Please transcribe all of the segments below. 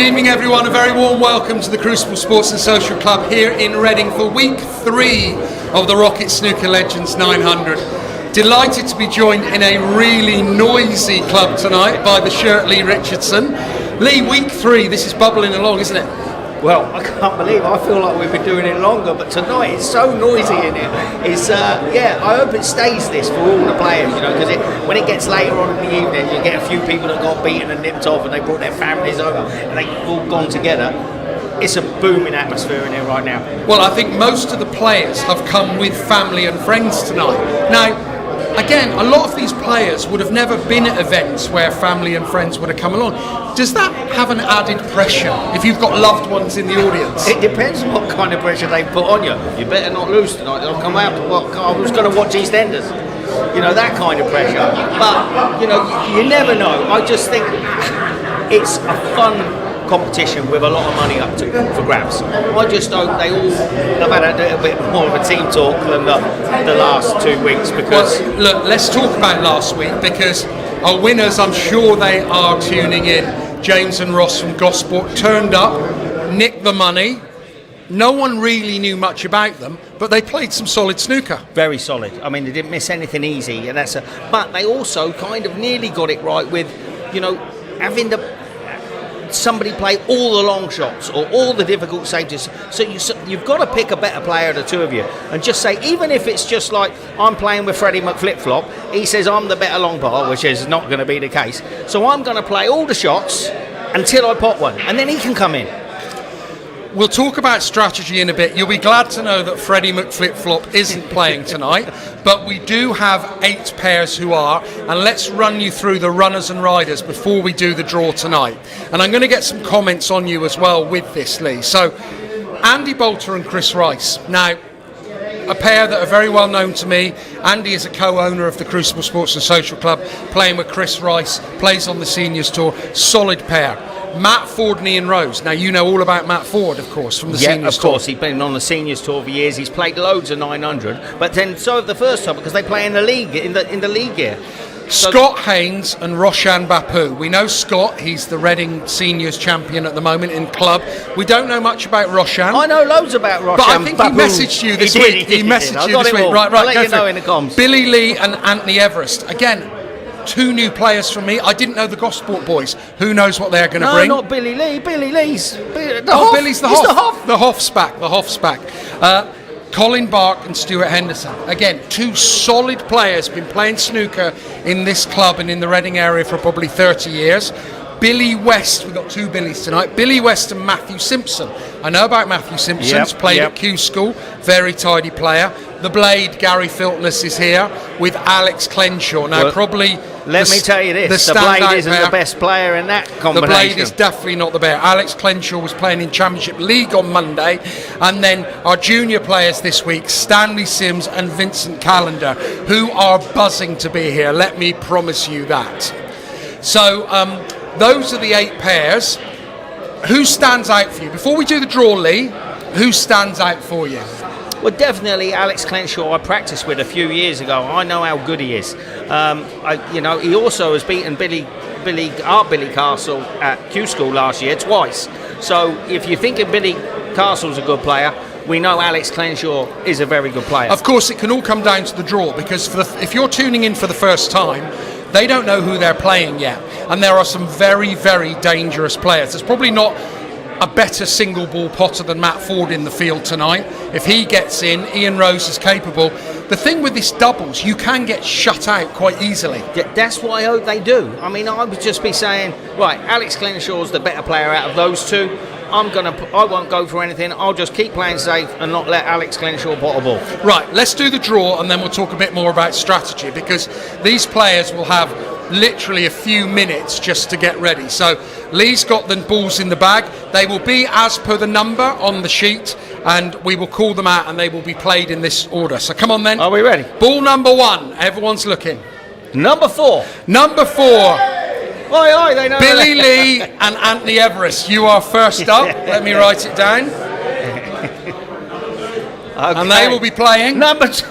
evening, everyone. A very warm welcome to the Crucible Sports and Social Club here in Reading for week 3 of the Rocket Snooker Legends 900. Delighted to be joined in a really noisy club tonight by the shirt Lee Richardson. Lee, week 3, this is bubbling along, isn't it? Well, I can't believe I feel like we've been doing it longer, but tonight it's so noisy in it. It's I hope it stays this for all the players, because when it gets later on in the evening, you get a few people that got beaten and nipped off, and they brought their families over, and they've all gone together. It's a booming atmosphere in here right now. Well, I think most of the players have come with family and friends tonight. Now, again, a lot of these players would have never been at events where family and friends would have come along. Does that have an added pressure if you've got loved ones in the audience? It depends on what kind of pressure they put on you. You better not lose tonight. I'll come out. I was going to watch EastEnders. That kind of pressure. But, you never know. I just think it's a fun competition with a lot of money up for grabs. I just hope they all have had a little bit more of a team talk than the last 2 weeks, because... Well, look, let's talk about last week, because our winners, I'm sure they are tuning in. James and Ross from Gosport turned up, nicked the money. No one really knew much about them, but they played some solid snooker. Very solid. I mean, they didn't miss anything easy, and but they also kind of nearly got it right with, having somebody play all the long shots or all the difficult stages. So you've got to pick a better player, the two of you, and just say, even if it's just like I'm playing with Freddie McFlip-Flop, he says I'm the better long par, which is not going to be the case. So I'm going to play all the shots until I pot one, and then he can come in. We'll talk about strategy in a bit. You'll be glad to know that Freddie McFlip-Flop isn't playing tonight, but we do have 8 pairs who are, and let's run you through the runners and riders before we do the draw tonight. And I'm going to get some comments on you as well with this, Lee. So, Andy Bolter and Chris Rice. Now, a pair that are very well known to me. Andy is a co-owner of the Crucible Sports and Social Club, playing with Chris Rice, plays on the Seniors Tour. Solid pair. Matt Ford and Ian Rose. Now, you know all about Matt Ford, of course, from the Seniors Tour. Yeah, of course. He's been on the Seniors Tour for years. He's played loads of 900, but then so have the first time, because they play in the league, in the league here. Scott Haynes and Roshan Bapu. We know Scott, he's the Reading Seniors champion at the moment in club. We don't know much about Roshan. I know loads about Roshan. But I think Bapu. He messaged you this week. He messaged you this week. Right, I'll let you know in the comms. Billy Lee and Anthony Everest. Again, 2 new players from me. I didn't know the Gosport boys. Who knows what they're going to bring? No, not Billy Lee. Billy Lee's. Billy's the Hoff. The Hoff's back. Colin Bark and Stuart Henderson. Again, 2 solid players, been playing snooker in this club and in the Reading area for probably 30 years. Billy West, we've got 2 Billies tonight. Billy West and Matthew Simpson. I know about Matthew Simpson, played at Q School, very tidy player. The Blade, Gary Filtness, is here with Alex Clenshaw. Now, let me tell you this, the Blade isn't the best player in that combination. The Blade is definitely not the best. Alex Clenshaw was playing in Championship League on Monday. And then our junior players this week, Stanley Sims and Vincent Callender, who are buzzing to be here. Let me promise you that. So, those are the 8 pairs. Who stands out for you? Before we do the draw, Lee, who stands out for you? Well, definitely Alex Clenshaw. I practiced with a few years ago. I know how good he is. He also has beaten Billy Castle at Q School last year twice. So if you're thinking Billy Castle's a good player, we know Alex Clenshaw is a very good player. Of course, it can all come down to the draw, because if you're tuning in for the first time, they don't know who they're playing yet. And there are some very, very dangerous players. There's probably not a better single ball potter than Matt Ford in the field tonight. If he gets in, Ian Rose is capable. The thing with this doubles, you can get shut out quite easily. Yeah, that's what I hope they do. I mean, I would just be saying, right, Alex Clenshaw's the better player out of those 2. I won't go for anything. I'll just keep playing safe and not let Alex Clenshaw pot a ball. Right, let's do the draw, and then we'll talk a bit more about strategy, because these players will have literally a few minutes just to get ready. So Lee's got the balls in the bag. They will be as per the number on the sheet, and we will call them out, and they will be played in this order. So come on then. Are we ready? Ball number 1. Everyone's looking. Number 4. Oi, they know Billy Lee and Anthony Everest. You are first up. Let me write it down. Okay. And they will be playing number 2.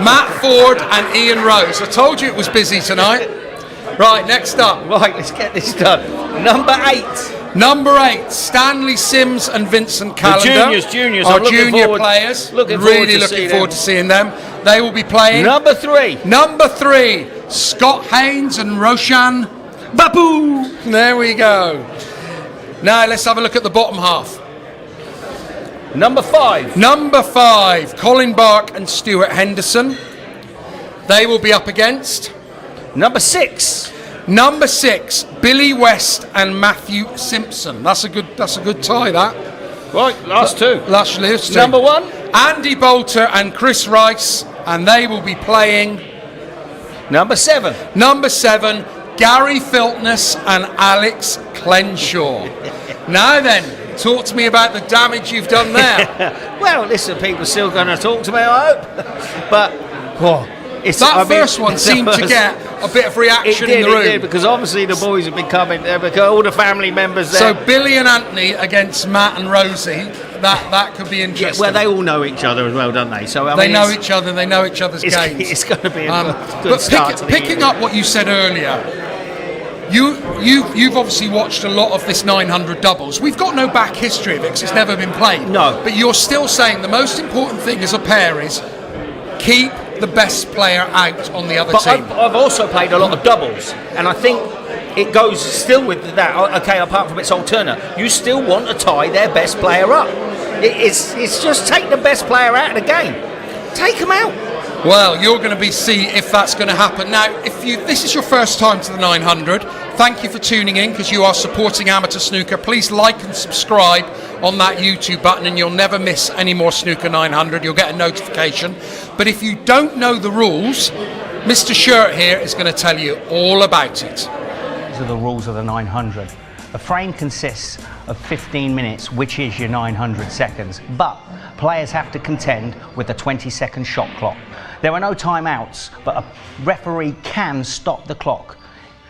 Matt Ford and Ian Rose. I told you it was busy tonight. Right, next up. Right, let's get this done. Number 8. Number 8, Stanley Sims and Vincent Callender. Juniors. Our I'm looking junior forward- players. looking really forward to looking see forward them. to seeing them. They will be playing. Number 3. Number 3, Scott Haynes and Roshan Babu. There we go. Now let's have a look at the bottom half. Number 5. Number 5, Colin Bark and Stuart Henderson. They will be up against. Number 6. Number 6, Billy West and Matthew Simpson. That's a good tie. That. Right, last 2. Last two. Number 1. Andy Bolter and Chris Rice, and they will be playing. Number 7. Number 7, Gary Filtness and Alex Clenshaw. Now then, talk to me about the damage you've done there. Well, listen, people are still going to talk to me, I hope. But it's That first one seemed to get a bit of reaction in the room. It did, because obviously the boys have been coming, because all the family members there. So Billy and Anthony against Matt and Rosie, that could be interesting. Well, they all know each other as well, don't they? So they know each other, they know each other's games. It's going to be a good start. Picking up what you said earlier, you've obviously watched a lot of this 900 doubles. We've got no back history of it because it's never been played. No. But you're still saying the most important thing as a pair is keep the best player out on the other team. I've also played a lot of doubles, and I think it goes still with that. Okay, apart from its alternate, you still want to tie their best player up. It's just take the best player out of the game. Take them out. Well, you're going to see if that's going to happen. Now, if this is your first time to the 900, thank you for tuning in because you are supporting amateur snooker. Please like and subscribe on that YouTube button and you'll never miss any more Snooker 900. You'll get a notification. But if you don't know the rules, Mr. Shirt here is going to tell you all about it. These are the rules of the 900. A frame consists of 15 minutes, which is your 900 seconds, but players have to contend with a 20-second shot clock. There are no timeouts, but a referee can stop the clock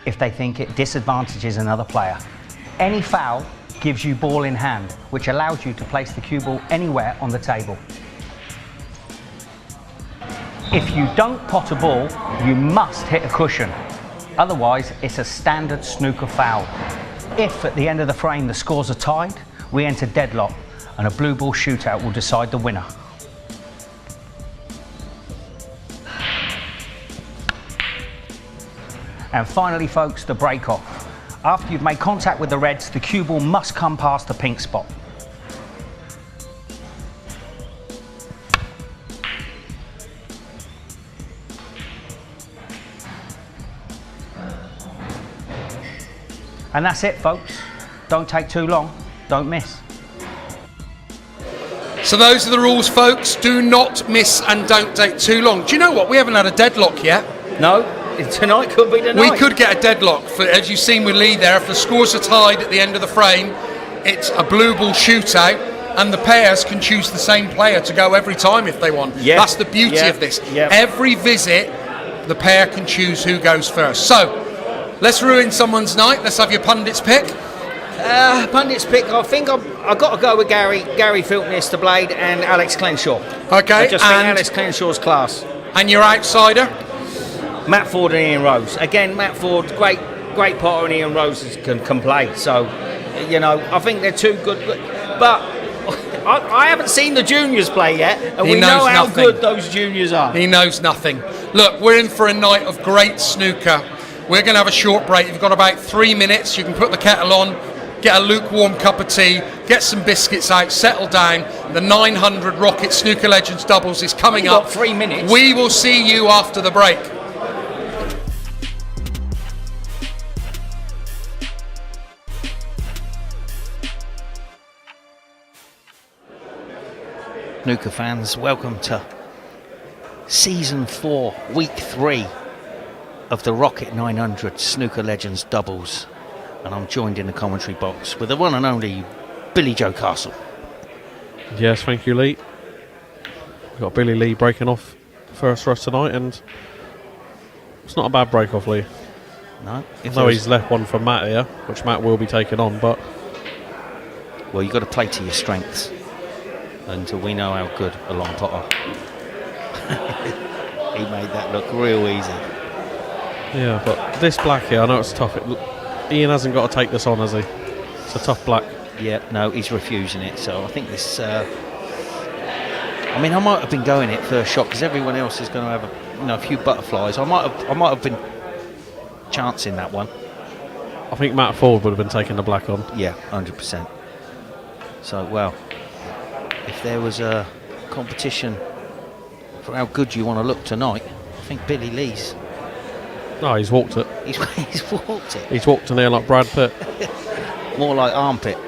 if they think it disadvantages another player. Any foul gives you ball in hand, which allows you to place the cue ball anywhere on the table. If you don't pot a ball, you must hit a cushion. Otherwise, it's a standard snooker foul. If at the end of the frame the scores are tied, we enter deadlock and a blue ball shootout will decide the winner. And finally, folks, the break-off. After you've made contact with the reds, the cue ball must come past the pink spot. And that's it, folks. Don't take too long. Don't miss. So those are the rules, folks. Do not miss and don't take too long. Do you know what? We haven't had a deadlock yet. No, tonight could be the night. We could get a deadlock. As you've seen with Lee there, if the scores are tied at the end of the frame, it's a blue ball shootout, and the pairs can choose the same player to go every time if they want. Yeah. That's the beauty of this. Yeah. Every visit, the pair can choose who goes first. So, let's ruin someone's night. Let's have your pundits pick. Pundits pick. I think I've got to go with Gary Filtness, the Blade, and Alex Clenshaw. Okay. I just think Alex Clenshaw's class. And your outsider? Matt Ford and Ian Rose. Again, Matt Ford, great potter, and Ian Rose can play. So, I think they're too good. But I haven't seen the juniors play yet, and we know how good those juniors are. He knows nothing. Look, we're in for a night of great snooker. We're going to have a short break. You've got about 3 minutes. You can put the kettle on, get a lukewarm cup of tea, get some biscuits out, settle down. The 900 Rocket Snooker Legends doubles is coming up. Got 3 minutes. We will see you after the break. Snooker fans, welcome to Season 4, Week 3 of the Rocket 900 Snooker Legends doubles. And I'm joined in the commentary box with the one and only Billy Joe Castle. Yes, thank you, Lee. We've got Billy Lee breaking off first for us tonight, and it's not a bad break off, Lee. No? I know he's left one for Matt here, which Matt will be taking on, but... Well, you've got to play to your strengths. And we know how good a long potter. He made that look real easy. Yeah, but this black here, I know it's tough. Ian hasn't got to take this on, has he? It's a tough black. Yeah, no, he's refusing it. So I think this. I mean, I might have been going it first shot because everyone else is going to have a few butterflies. I might have been chancing that one. I think Matt Ford would have been taking the black on. Yeah, 100%. So, well, if there was a competition for how good you want to look tonight, I think Billy Lee's. No, he's walked it. He's walked it. He's walked in there like Brad Pitt. More like armpit.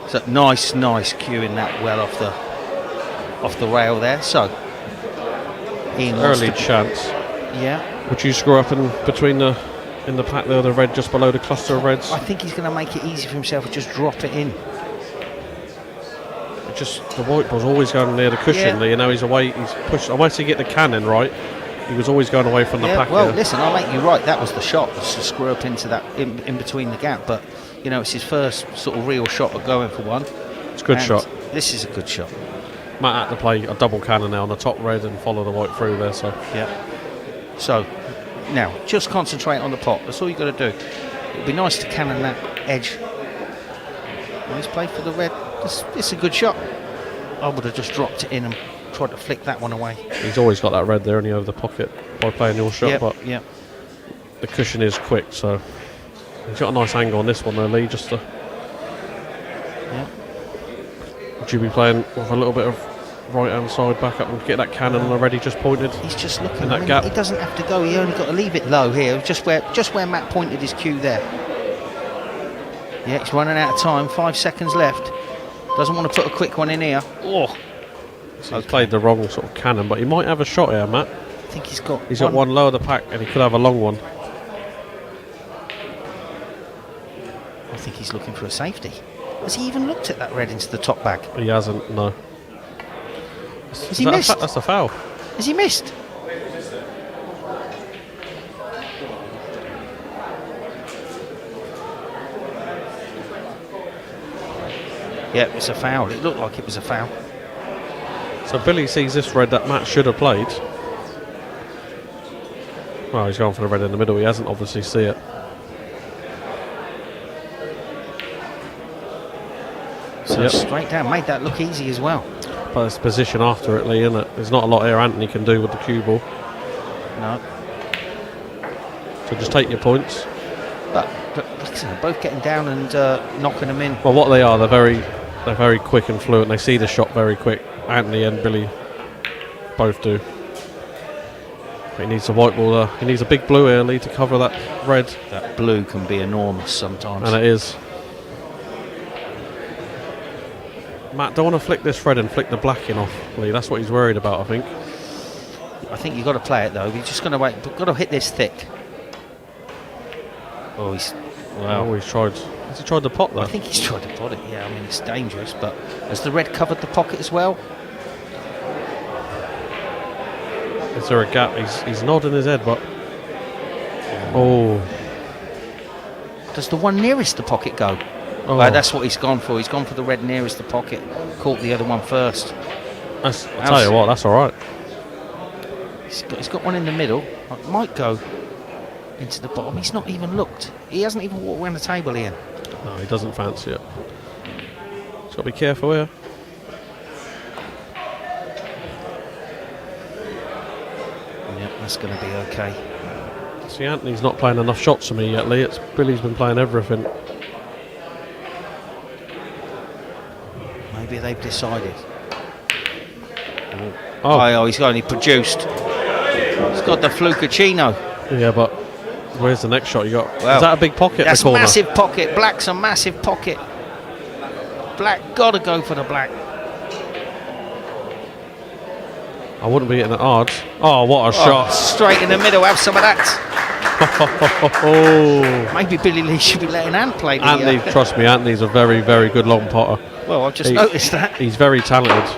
So nice cueing that well off the rail there. So Ian Early chance. Yeah. Would you screw up in the pack there, the red just below the cluster of reds? I think he's going to make it easy for himself and just drop it in. Just the white ball's always going near the cushion. Yeah. You know, he's away. He's pushed. Unless he get the cannon right, he was always going away from the pack. Well, here. listen, I'll make you right. That was the shot, was to screw up into that in between the gap. But it's his first sort of real shot of going for one. It's a good shot. This is a good shot. Matt had to play a double cannon now on the top red and follow the white through there. So yeah. So now just concentrate on the pot. That's all you got to do. It'd be nice to cannon that edge. And he's played for the red. It's a good shot. I would have just dropped it in and tried to flick that one away. he's always got that red there, and he over the pocket by playing your shot. But the cushion is quick, so he's got a nice angle on this one though, Lee. Just to. Yeah. Would you be playing with a little bit of right hand side back up and get that cannon already just pointed? He's just looking in that gap. He doesn't have to go. He only got to leave it low here, just where Matt pointed his cue there. Yeah, he's running out of time. 5 seconds left. Doesn't want to put a quick one in here. Oh, so he's played the wrong sort of cannon, but he might have a shot here, Matt. I think he's got. He's got one lower the pack, and he could have a long one. I think he's looking for a safety. Has he even looked at that red into the top bag? He hasn't. No. Has he missed? That's a foul. Has he missed? Yeah, it's a foul. It looked like it was a foul. So Billy sees this red that Matt should have played. Well, he's going for the red in the middle. He hasn't obviously see it. So straight down, made that look easy as well. But it's position after it, Lee, isn't it? There's not a lot here Anthony can do with the cue ball. No. So just take your points. But listen, both getting down and knocking them in. Well, what they are, they're very quick and fluent. They see the shot very quick. Anthony and Billy both do. But he needs a white ball there. He needs a big blue here, Lee, to cover that red. That blue can be enormous sometimes. And it is. Matt, don't want to flick this red and flick the black in off, Lee. That's what he's worried about, I think. I think you've got to play it though. You're just going to wait. Got to hit this thick. Oh, he's tried. Has he tried the pot though? I think he's tried to pot it. Yeah, I mean it's dangerous. But has the red covered the pocket as well? Is there a gap? He's nodding his head, but does the one nearest the pocket go? Oh, that's what he's gone for. He's gone for the red nearest the pocket. Caught the other one first. I'll tell you what, that's all right. He's got one in the middle. It might go into the bottom. He's not even looked. He hasn't even walked around the table, Ian. No, he doesn't fancy it. He's got to be careful here. Yeah, that's going to be okay. See, Anthony's not playing enough shots for me yet, Lee. Billy's been playing everything. Maybe they've decided. Oh, he's only produced. He's got the flucacino. Yeah, but where's the next shot you got? Well, is that a big pocket? That's the corner? massive pocket. Black's a massive pocket. Black got to go for the black. I wouldn't be getting the odds. Oh, what a shot! Straight in the middle. Have some of that. Maybe Billy Lee should be letting Ant play. Anthony, trust me, Anthony's a very, very good long potter. Well, I've just noticed that. He's very talented.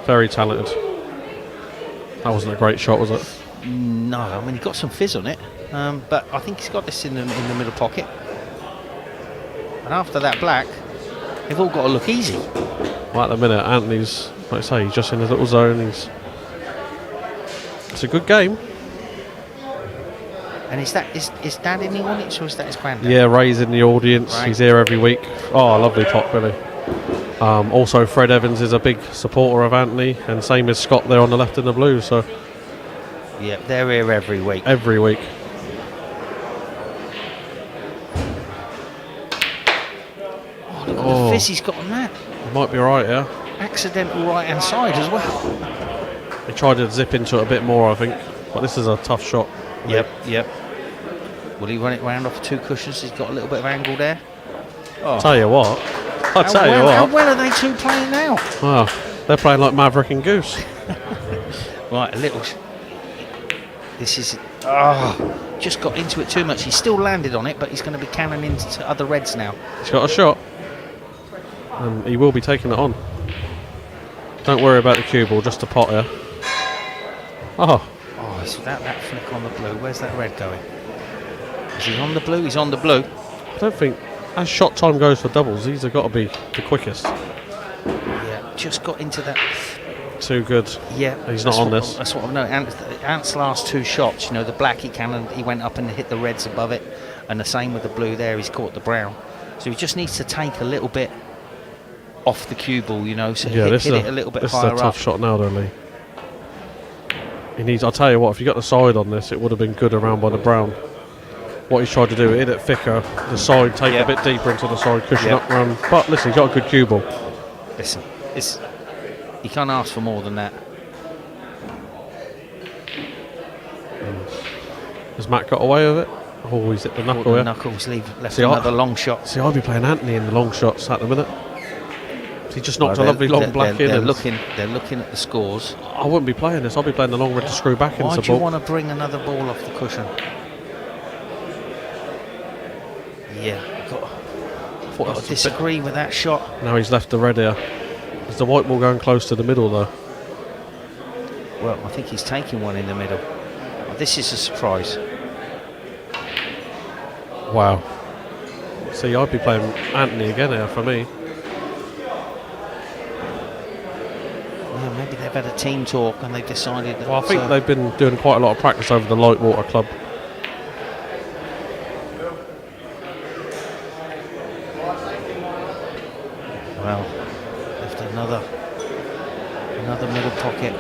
Very talented. That wasn't a great shot, was it? No, I mean he got some fizz on it, but I think he's got this in the middle pocket. And after that black, they've all got to look easy. Well, at the minute, Anthony's, like I say, he's just in his little zone. It's a good game. And is Dad in the audience or is that his granddad? Yeah, Ray's in the audience. Right. He's here every week. Oh, lovely top, Billy. Also, Fred Evans is a big supporter of Anthony, and same as Scott there on the left in the blue. So Yeah, they're here every week. every week. Oh, look at the fizz he's got on that. Might be right, yeah. Accidental right-hand side as well. He tried to zip into it a bit more, I think, but this is a tough shot. Yep. Will he run it round off 2 cushions? He's got a little bit of angle there. Tell you what. I'll tell you How what. well are they two playing now? Wow, they're playing like Maverick and Goose. Right, a little. This is. Just got into it too much. He still landed on it, but he's going to be cannon into other reds now. He's got a shot, and he will be taking it on. Don't worry about the cue ball, just a pot here. Oh, Is that flick on the blue? Where's that red going? Is he on the blue? He's on the blue. I don't think, as shot time goes for doubles, these have got to be the quickest. Yeah, just got into that. Too good. Yeah, He's not on this. That's what I know. Ant's last 2 shots, you know, the black he went up and hit the reds above it, and the same with the blue there. He's caught the brown, so he just needs to take a little bit off the cue ball, you know. So Yeah, hit it a little bit this is higher a tough up. shot now, though, Lee. He needs. I'll tell you what. If you got the side on this, it would have been good around by the brown. What he's tried to do, hit it thicker, the side, take it a bit deeper into the side, cushion up round. But listen, he's got a good cue ball. Listen, you can't ask for more than that. Has Matt got away with it? Oh, he's hit the knuckle The here. knuckles left See, another long shot. See, I'll be playing Anthony in the long shots at the minute. He just knocked a lovely long black in. They're and looking at the scores. I wouldn't be playing this. I'll be playing the long red to screw back Why into do you ball. want to bring another ball off the cushion? Yeah, got to disagree with that shot. Now he's left the red here. Is the white ball going close to the middle though? Well, I think he's taking one in the middle. Oh, this is a surprise. Wow. See, I'd be playing Anthony again here for me. Yeah, maybe they've had a team talk and they've decided that. Well, I think they've been doing quite a lot of practice over the light water club. Well, left another middle pocket.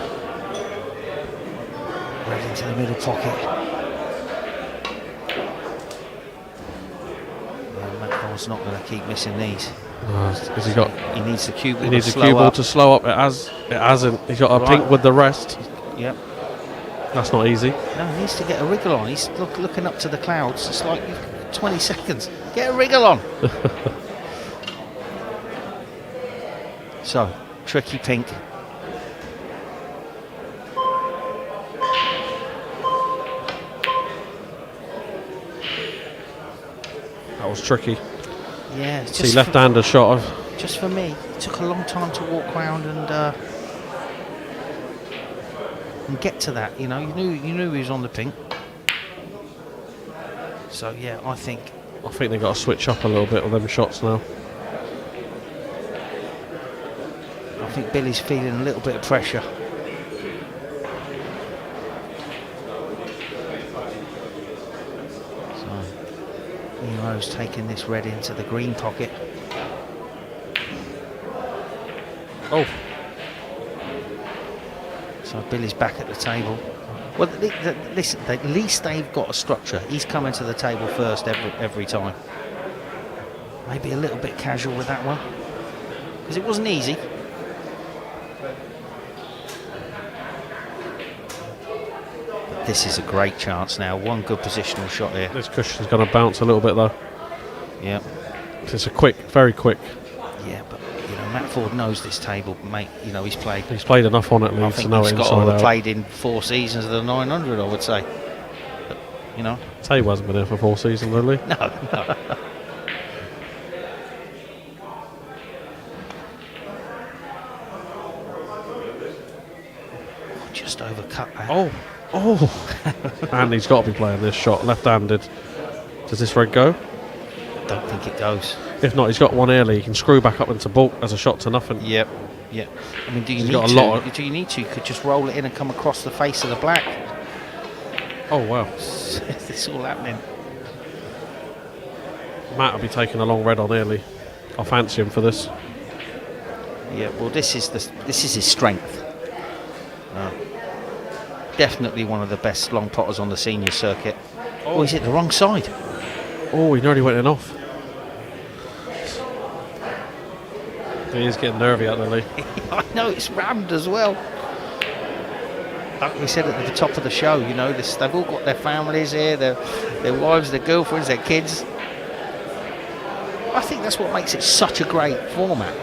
Right into the middle pocket. Yeah, Matt Ball's not going to keep missing these. Has he got? He needs the cue ball. He needs a to cue slow ball up. to slow up. It hasn't. He's got a Right. pink with the rest. Yep. That's not easy. No, he needs to get a wriggle on. He's looking up to the clouds. It's like 20 seconds. Get a wriggle on. So, tricky pink. That was tricky. Yeah, it's See, just left-hander shot. just for me. It took a long time to walk round and get to that. You know, you knew he was on the pink. So yeah, I think they've got to switch up a little bit on them shots now. Billy's feeling a little bit of pressure. So Nero's taking this red into the green pocket. Oh. So Billy's back at the table. Well, listen, at least they've got a structure. He's coming to the table first every time. Maybe a little bit casual with that one, because it wasn't easy. But this is a great chance now. One good positional shot here. This cushion's going to bounce a little bit though. Yeah. It's a quick, very quick. Yeah, but you know, Matt Ford knows this table, mate. You know, he's played enough on it, Lee, I to think know he's it got to inside have out. played in 4 seasons of the 900, I would say. But, you know. Tay hasn't been here for 4 seasons, really. No. Just overcut that. Oh. And he's got to be playing this shot, left-handed. Does this red go? Don't think it goes. If not, he's got one early. He can screw back up into bulk as a shot to nothing. Yep. Yeah. I mean, do you He's need got a to? lot of- Do you need to? You could just roll it in and come across the face of the black. Oh, wow. It's all happening. Matt will be taking a long red on early. I fancy him for this. Yeah, well, this is his strength. Definitely one of the best long potters on the senior circuit. Oh, he's hit the wrong side. Oh, he nearly went in off. He is getting nervy out there, Lee. I know, it's rammed as well. Like we said at the top of the show, you know, they've all got their families here, their wives, their girlfriends, their kids. I think that's what makes it such a great format.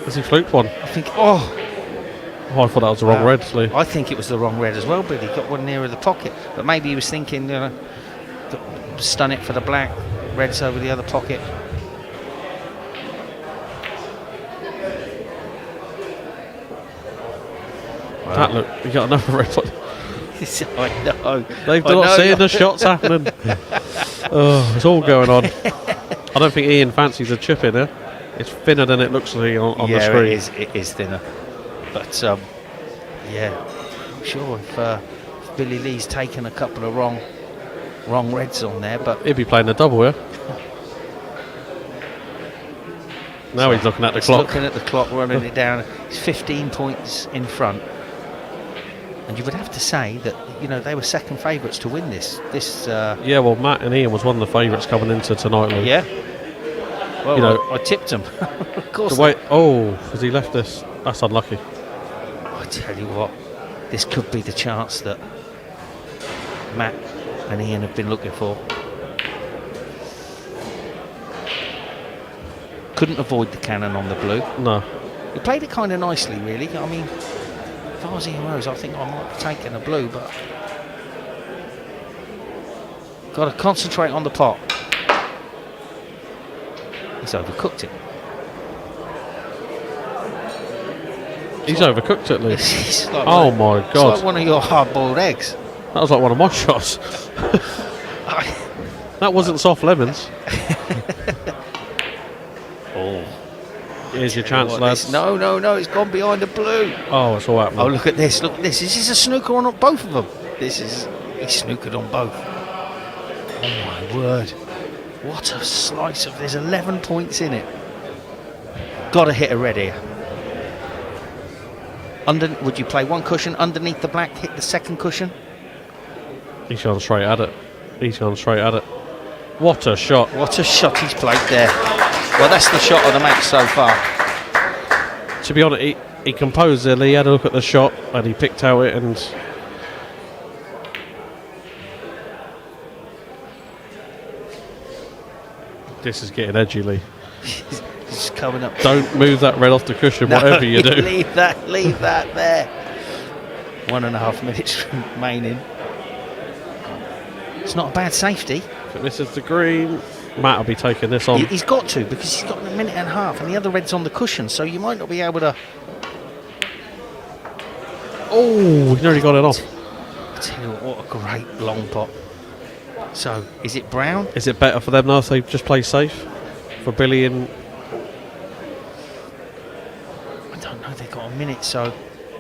Has he fluked one? I think, oh, I thought that was the wrong red, Lee. I think it was the wrong red as well, but he got one nearer the pocket. But maybe he was thinking, stun it for the black, red's over the other pocket. That look, you got another red one. I know. They've not seen the shots happening. Oh, it's all going on. I don't think Ian fancies a chip in there. It's thinner than it looks like on the screen. Yeah, it is thinner. But, yeah, I'm sure if Billy Lee's taken a couple of wrong reds on there, but... He'd be playing the double, yeah? Now he's looking at the clock. Looking at the clock, running it down. He's 15 points in front. And you would have to say that, you know, they were second favourites to win this. Yeah, well, Matt and Ian was one of the favourites coming into tonight, Lee. Yeah. Well, you know, I tipped them. Of course. Has he left this? That's unlucky. I tell you what, this could be the chance that Matt and Ian have been looking for. Couldn't avoid the cannon on the blue. No. He played it kind of nicely, really. I mean, if I was Ian Rose, I think I might be taking a blue, but got to concentrate on the pot. He's overcooked it. He's overcooked it, Lee. It's like oh my God. It's like one of your hard-boiled eggs. That was like one of my shots. That wasn't soft lemons. Oh. Here's your chance, lads. No, it's gone behind the blue. Oh, it's all happening. Oh, look at this. This is a snooker on both of them. He snookered on both. Oh my word. What a slice of... There's 11 points in it. Got to hit a red here. Would you play one cushion underneath the black, hit the second cushion? He's gone straight at it. What a shot. What a shot he's played there. Well, that's the shot of the match so far. To be honest, he composed it. He had a look at the shot and he picked out it and... This is getting edgy, Lee. It's coming up. Don't move that red off the cushion, whatever you do. Leave that there. 1.5 minutes remaining. It's not a bad safety. But this is the green. Matt will be taking this on. He's got to, because he's got a minute and a half and the other red's on the cushion, so you might not be able to... Oh, he nearly got it off. I tell you what a great long pot. So, is it brown? Is it better for them now if they just play safe? For Billy and... I don't know, they've got a minute, so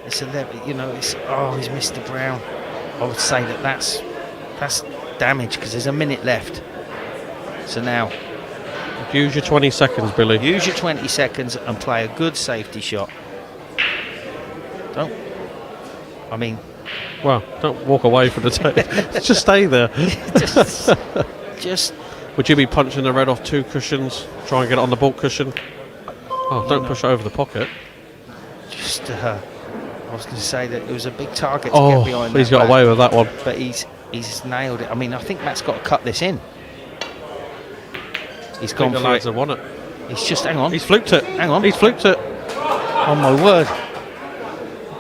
it's 11, you know, it's... Oh, he's missed the brown. I would say that's damage, because there's a minute left. So now... Use your 20 seconds, Billy. Use your 20 seconds and play a good safety shot. Well, don't walk away from the tape. Just stay there. just... Would you be punching the red off 2 cushions? Try and get it on the baulk cushion? Oh, don't push it over the pocket. Just, I was going to say that it was a big target to get behind. He's got away with that one. But he's nailed it. I mean, I think Matt's got to cut this in. He's gone for the lads it. have won it. He's just, hang on. He's fluked it. Hang on. He's fluked it. Oh my word.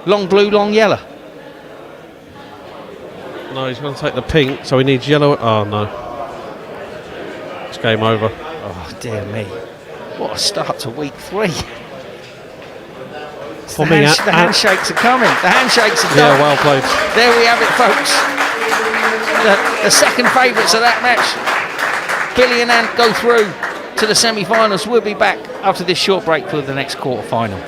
Long blue, long yellow. No, he's going to take the pink, so he needs yellow. Oh, no. It's game over. Oh, dear me. What a start to week 3. For the handshakes are coming. The handshakes are done. Yeah, well played. There we have it, folks. The second favourites of that match, Billy and Ant, go through to the semi-finals. We'll be back after this short break for the next quarter-final.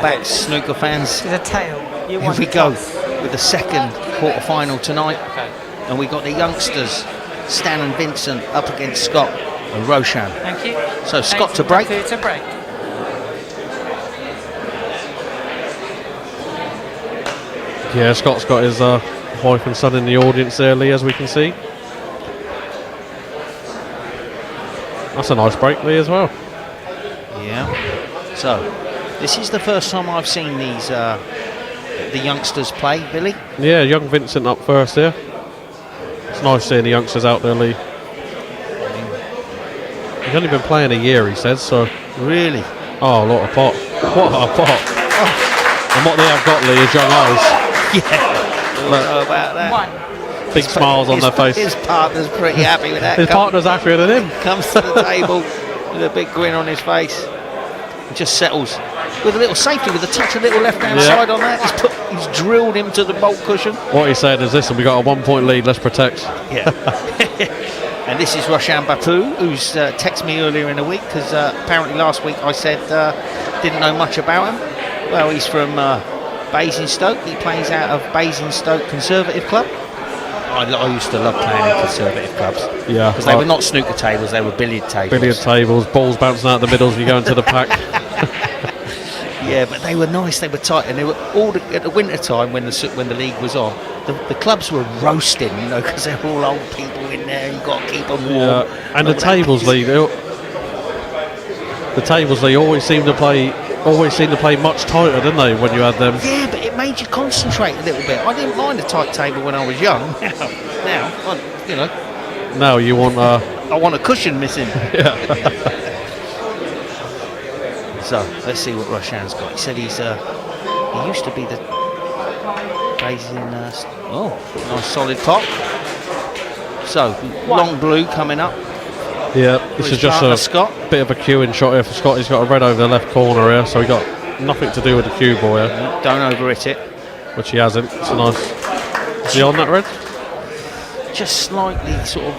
Welcome back, snooker fans. With a tail. You Here want we the go toss. with the second quarter-final tonight. And we got the youngsters, Stan and Vincent, up against Scott and Roshan. Thank you. So Scott Thanks to break. To break. Yeah, Scott's got his wife and son in the audience there, Lee, as we can see. That's a nice break, Lee, as well. Yeah. So this is the first time I've seen these the youngsters play, Billy. Yeah, young Vincent up first here. It's nice seeing the youngsters out there, Lee. He's only been playing a year, he says, so... Really? Oh, what a pot. What a pot. And what they have got, Lee, is young eyes. Yeah. Don't know about that. One. Big smiles on their face. His partner's pretty happy with that. His partner's happier than him. Comes to the table with a big grin on his face. And just settles with a little safety, with a touch of little left-hand side on that. He's drilled him to the bolt cushion. What he's saying is, listen, we got a 1 point lead, let's protect. Yeah. And this is Roshan Bapu, who's texted me earlier in the week, because apparently last week I said didn't know much about him. Well, he's from Basingstoke. He plays out of Basingstoke Conservative Club. I used to love playing in conservative clubs. Yeah. Because they were not snooker tables, they were billiard tables. Billiard tables, balls bouncing out the middles when you go into the pack. Yeah, but they were nice, they were tight, and they were all at the winter time when the league was on. The clubs were roasting, you know, because they're all old people in there. You've got to keep them warm. Yeah. And the tables, Lee, they always seem to play much tighter, didn't they, when you had them? Yeah, but it made you concentrate a little bit. I didn't mind a tight table when I was young. Now, you know, Now you want I want a cushion missing. yeah. So let's see what Roshan's got. He said he used to be the plays in nice solid pot. So long blue coming up. Yeah, this his is just partner, a Scott. bit of a queuing shot here for Scott. He's got a red over the left corner here, so he got nothing to do with the cue ball here, Don't overhit it. which he hasn't. It's a nice. Is he on that red? Just slightly sort of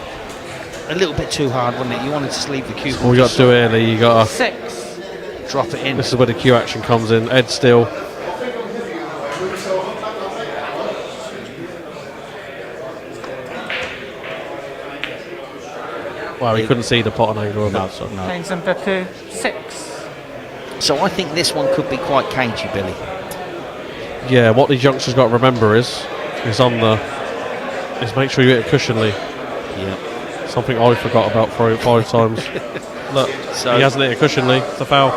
a little bit too hard, wasn't it? You wanted to leave the cue ball. All you got to do here, Lee, you got to. 6. Drop it in. This is where the cue action comes in. Ed still. Well, he couldn't see the pot on angle of that. So. Plains and Bapu. 6. So I think this one could be quite cagey, Billy. Yeah, what these youngsters got to remember is make sure you hit it cushionly. Yeah. Something I forgot about 5 times. Look, So he hasn't hit it cushionly. It's a foul.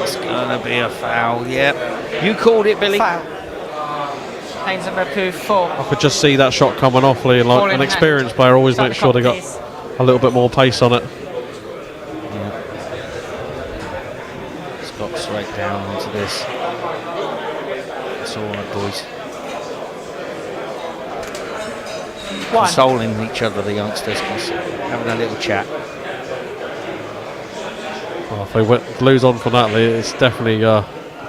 it's gonna be a foul. Yep. You called it, Billy. Foul. Plains and Bapu. 4. I could just see that shot coming off, Lee. And Ball like in an hand. experienced player always Start makes the sure they clock, got please. a little bit more pace on it. Scott straight down onto this. It's all right, boys. 1. Consoling each other, the youngsters, having a little chat. Well, if they lose on from that, Lee, it's definitely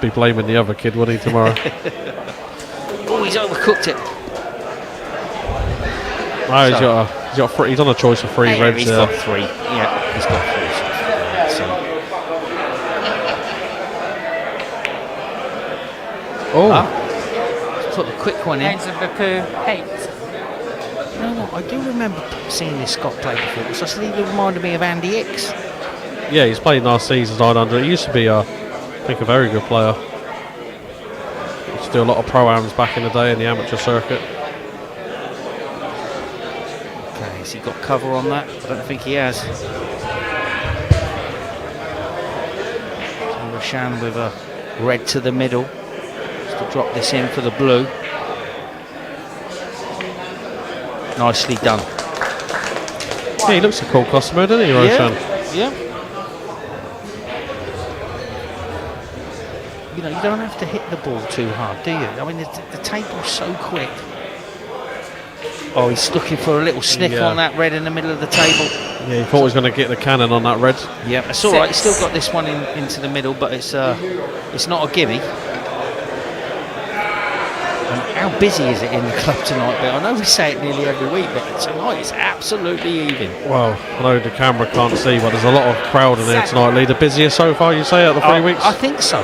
be blaming the other kid, wouldn't he, tomorrow? Oh, he's overcooked it. No, he's on a choice of 3 reds He's there. got 3. Yeah, he's got 3. So. Oh, Let's put a quick one in. Plains and Bapu. 8. You know what? I do remember seeing this Scott play before. Because I said he reminded me of Andy Hicks. yeah, he's played last season's 900. He used to be, I think, a very good player. He used to do a lot of pro-ams back in the day in the amateur circuit. Okay, has he got cover on that? I don't think he has. So Roshan with a red to the middle. Just to drop this in for the blue. Nicely done. Yeah, he looks a cool customer, doesn't he, Roshan? Yeah. You know, you don't have to hit the ball too hard, do you? I mean, the table's so quick. Oh, he's looking for a little sniff Yeah. on that red in the middle of the table. Yeah, he thought he was going to get the cannon on that red. Yeah, it's all right. He's 6. still got this one into the middle, but it's not a gimme. And how busy is it in the club tonight, Bill? I know we say it nearly every week, but tonight it's absolutely even. Well, I know the camera can't see, but there's a lot of crowd in here tonight, Lee. The busiest so far, you say, out of the 3 weeks? I think so.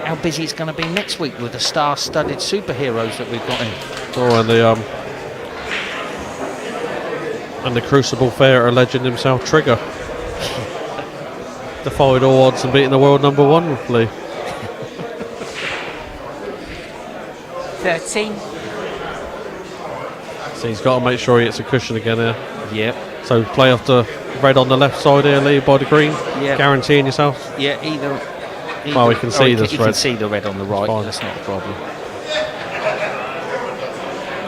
how busy it's going to be next week with the star-studded superheroes that we've got in. Oh, and the Crucible Theatre legend himself, Trigger. Defied all odds and beating the world #1, Lee. 13. So he's got to make sure he hits a cushion again here. Yep. So play off the red on the left side here, Lee, by the green. Yeah. Guaranteeing yourself. Yeah, either Well, we can see this you red. can see the red on the right. Fine. That's not a problem.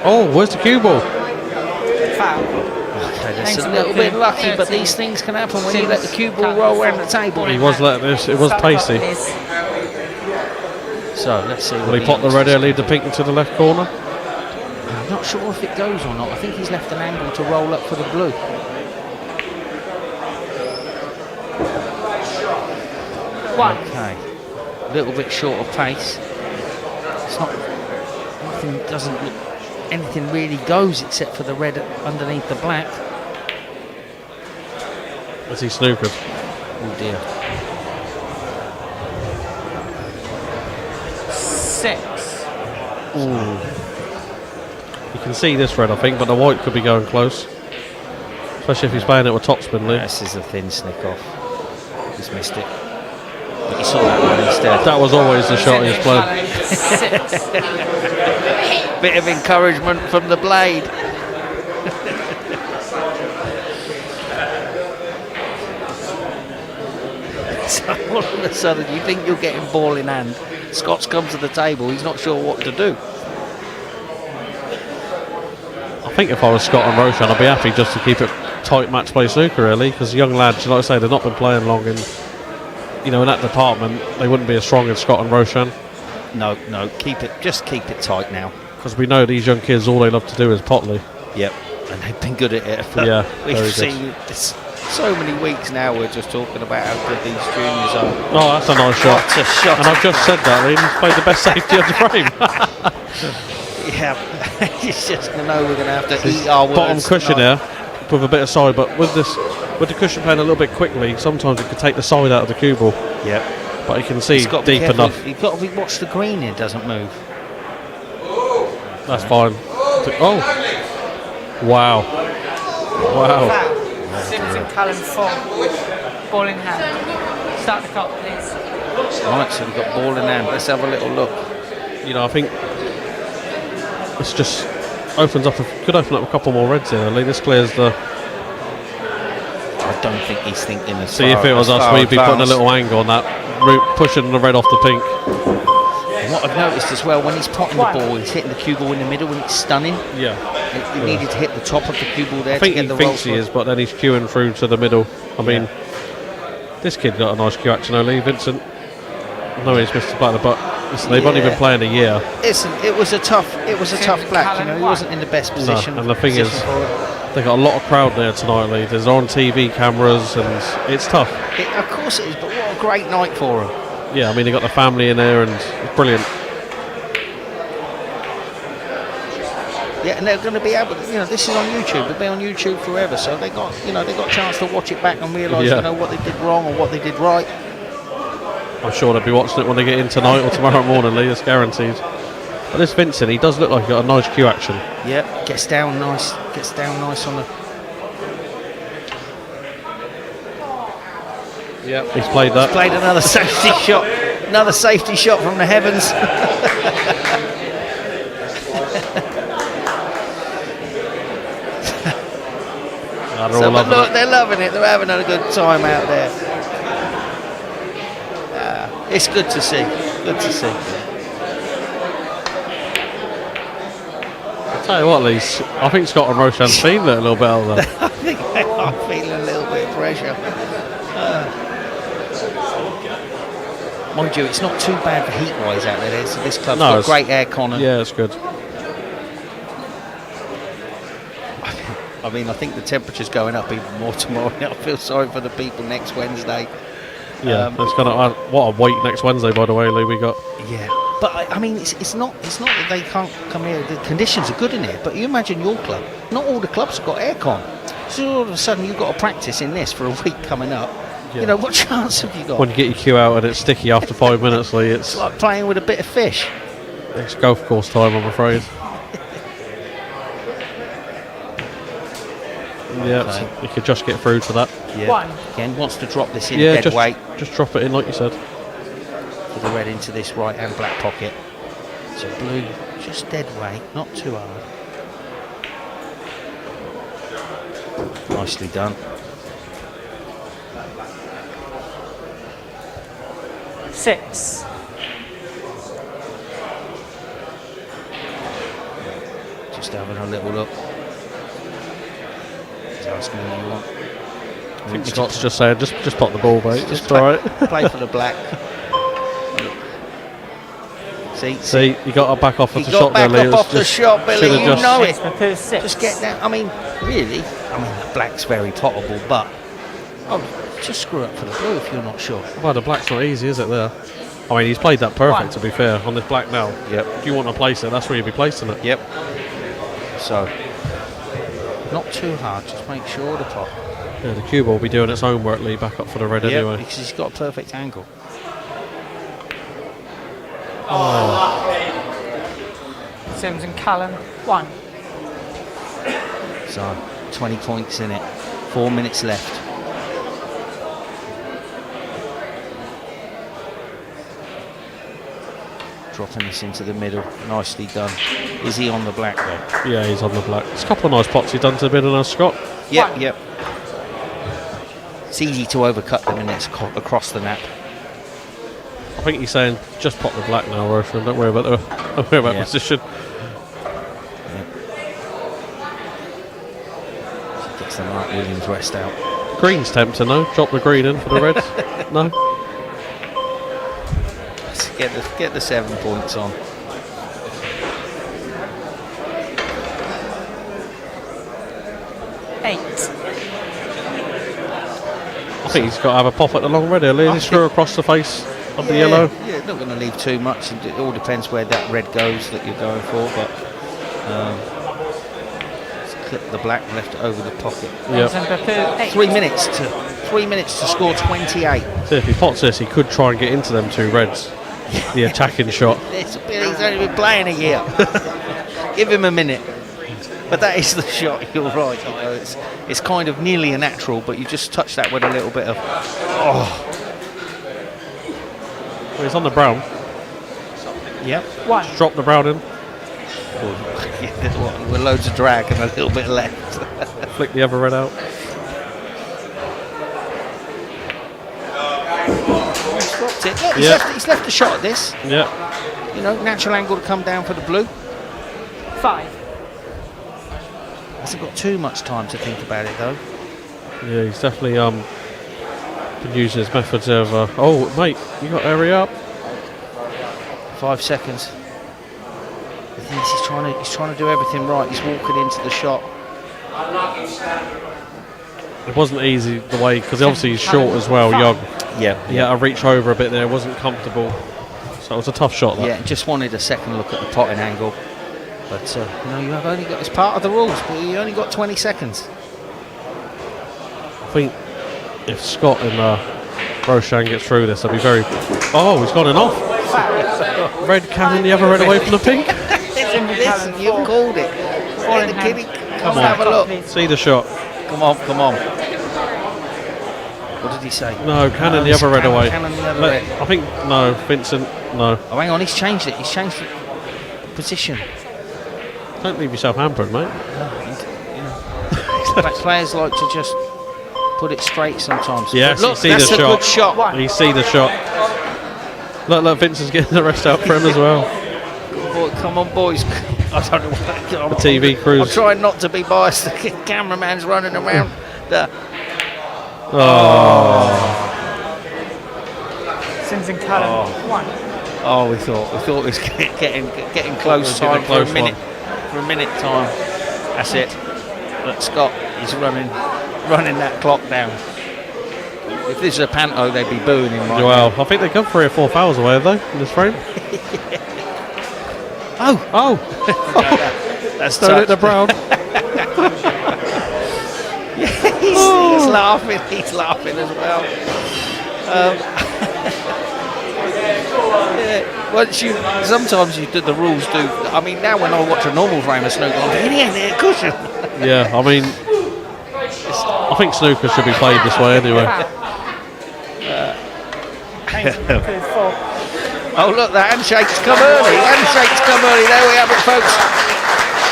Oh, where's the cue ball? Foul. Okay, that's Thanks a a little lot, bit Tim. lucky, but 13. these things can happen when you Tim's let the cue ball cut. roll around the table. He was letting this. It was Start pacey. clock, please. So let's see. Will he pop the red here, leave the pink into the left corner? I'm not sure if it goes or not. I think he's left an angle to roll up for the blue. One. Okay, a little bit short of pace. It's not. Nothing doesn't. Anything really goes except for the red underneath the black. As he snookered. Oh dear. 6. You can see this red, I think, but the white could be going close. Especially if he's playing it with topspin, Lee. This is a thin snick off. He's missed it. But he saw that one instead. That was always the shot he was playing. 6. Bit of encouragement from the blade. So all of a sudden you think you're getting ball in hand. Scott's come to the table, he's not sure what to do. I think if I was Scott and Roshan, I'd be happy just to keep it tight match play snooker, really, because young lads, like I say, they've not been playing long, and in that department, they wouldn't be as strong as Scott and Roshan. No, just keep it tight now. Because we know these young kids, all they love to do is potley. Yep, and they've been good at it. Yeah, We've very seen this so many weeks now. We're just talking about how good these juniors are. Oh, that's a nice shot. What a shot! And I've just said that, Lee, he's played the best safety of the frame. Yeah, it's just we're going to have to eat our words. Bottom cushion tonight. here, with a bit of side, but with the cushion playing a little bit quickly, sometimes it could take the side out of the cue ball. Yep. But you can see He's got to be deep careful. enough. You've got to watch the green here doesn't move. That's fine. Oh! Wow. Wow. Foul. Sims and Cullen 4. Ball in hand. Start the clock, please. Right, so we've got ball in hand. Let's have a little look. I think this just could open up a couple more reds here. Lee, this clears the. I don't think he's thinking as See, if it was us, we'd be putting a little angle on that route, pushing the red off the pink. And what I've noticed as well, when he's potting the ball, he's hitting the cue ball in the middle and it's stunning. Yeah. He needed to hit the top of the cue ball there I think to he get the thinks he roll is, but then he's queuing through to the middle. I mean, this kid got a nice cue action, Lee. Vincent. I know he's missed the batter, but listen, they've only been playing a year. Listen, it was a tough black. He wasn't in the best position. No, and the thing is, for it. they got a lot of crowd there tonight, Lee. There's on TV cameras, and it's tough. Of course it is, but what a great night for him. Yeah, I mean, they got the family in there, and it's brilliant. Yeah, and they're going to be able to, this is on YouTube. It'll be on YouTube forever. So they got a chance to watch it back and realise, what they did wrong or what they did right. I'm sure they'll be watching it when they get in tonight or tomorrow morning, Lee. It's guaranteed. But this Vincent, he does look like he got a nice cue action. Yeah, gets down nice on the. Yeah, he's played that. Played another safety shot from the heavens. They're loving it. They're having a good time out there. It's good to see. Good to see. I'll tell you what, Lee, I think Scott and Roshan's feeling it a little bit out there. I think they are feeling a little bit of pressure. Mind you, it's not too bad for heat-wise out there. This club's got great aircon. Yeah, it's good. I mean, I think the temperature's going up even more tomorrow. I feel sorry for the people next Wednesday. Yeah, it's gonna. What a wait next Wednesday, by the way, Lee. We got. Yeah, but I mean, it's not that they can't come here. The conditions are good in here. But you imagine your club. Not all the clubs have got aircon. So all of a sudden you've got to practice in this for a week coming up. You know, what chance have you got? When you get your cue out and it's sticky after 5 minutes, Lee, it's It's like playing with a bit of fish. it's golf course time, I'm afraid. Yeah, Okay. so you could just get through to that. Yeah. One. Again, wants to drop this in Yeah, dead weight just drop it in like you said. for the red into this right and black pocket. So blue, just dead weight, not too hard. Nicely done. 6. Just having a little look. He's asking what you want. I think Scott's just saying, just pop the ball, mate. Just It's alright. play for the black. See, you got to back off He of the got shot there, back Lee. up off the shot, Billy. should've You just- know it. Purple 6. Just get down. I mean, really, that black's very potable, but just screw up for the blue if you're not sure. Well, the black's not easy, is it, there? I mean, he's played that perfect, One. to be fair, on this black now. Yep. If you want to place it, that's where you'd be placing it. Yep. So, not too hard. Just make sure the top. Yeah, the cue ball will be doing its own work, Lee, back up for the red anyway. Because he's got a perfect angle. Sims and Callum. 1. So, 20 points in it. 4 minutes left. Dropping this into the middle. Nicely done. Is he on the black though? Yeah, he's on the black. There's a couple of nice pots he's done to the middle now, Scott. Yep, One. yep. It's easy to overcut the minutes across the nap. I think he's saying, just pop the black now, Roshan. Don't worry about Yeah. position. Gets the Mark Williams rest out. Green's tempting, though. Drop the green in for the reds. No? Let's get the 7 points on. Eight. I think he's got to have a pop at the long red here, Lee. Is he screw across the face of the yellow? Yeah, not going to leave too much. It all depends where that red goes that you're going for, but let's clip the black and left it over the pocket. Yep. Number 8. 3 minutes to score 28. So if he pots this, he could try and get into them two reds. The attacking shot. He's only been playing a year. Give him a minute. But that is the shot. You're right. You know, it's kind of nearly a natural, but you just touch that with a little bit of. Oh, Well, he's on the brown. yep. 1. Just drop the brown in. With loads of drag and a little bit left. Flick the other red out. Dropped it. Look, Yeah. he's left a shot at this. Yeah. You know, natural angle to come down for the blue. 5. Hasn't got too much time to think about it though. Yeah, he's definitely been using his methods of. Oh, mate, you got to hurry up. 5 seconds. The thing is, he's trying to do everything right. He's walking into the shot. It wasn't easy the way, because obviously he's short as well, young. Yeah, He had to reach over a bit there, wasn't comfortable. So it was a tough shot, that. Yeah, just wanted a second look at the potting angle. But you know, you have only got, it's part of the rules, but you only got 20 seconds. I think if Scott and Roshan gets through this, they'll be very. Oh, he's gone in off. Red cannon, the other red away from the pink. Listen, you called it. Let the kiddie, come on, have a look. See the shot. Come on, come on. What did he say? No, cannon the other red away. Cannon the other red. I think, no, Vincent, no. Oh, hang on, he's changed it. He's changed the position. Don't leave yourself hampered, mate. But players like to just put it straight sometimes. Yes, Look, you see that's the a good shot. You see the shot. Look, Vincent's getting the rest out for him as well. Boy, come on, boys. I don't know what The TV crews. I'm trying not to be biased. The cameraman's running around. Sims and Callum. 1. Oh, we thought it was getting close We'll give it time a close for a minute time. That's it. But Scott is running that clock down. If this is a panto, they'd be booing him right Well, now. I think they come 3 or 4 fouls away, have they, in this frame? Oh! That's Don't hit the brown. He's laughing. He's laughing as well. Yeah, sometimes the rules do. I mean, now when I watch a normal frame of snooker, I'm thinking, yeah, cushion. Yeah, I mean, I think snooker should be played this way anyway. Oh look, the handshakes come early. Handshakes come early. There we have it, folks.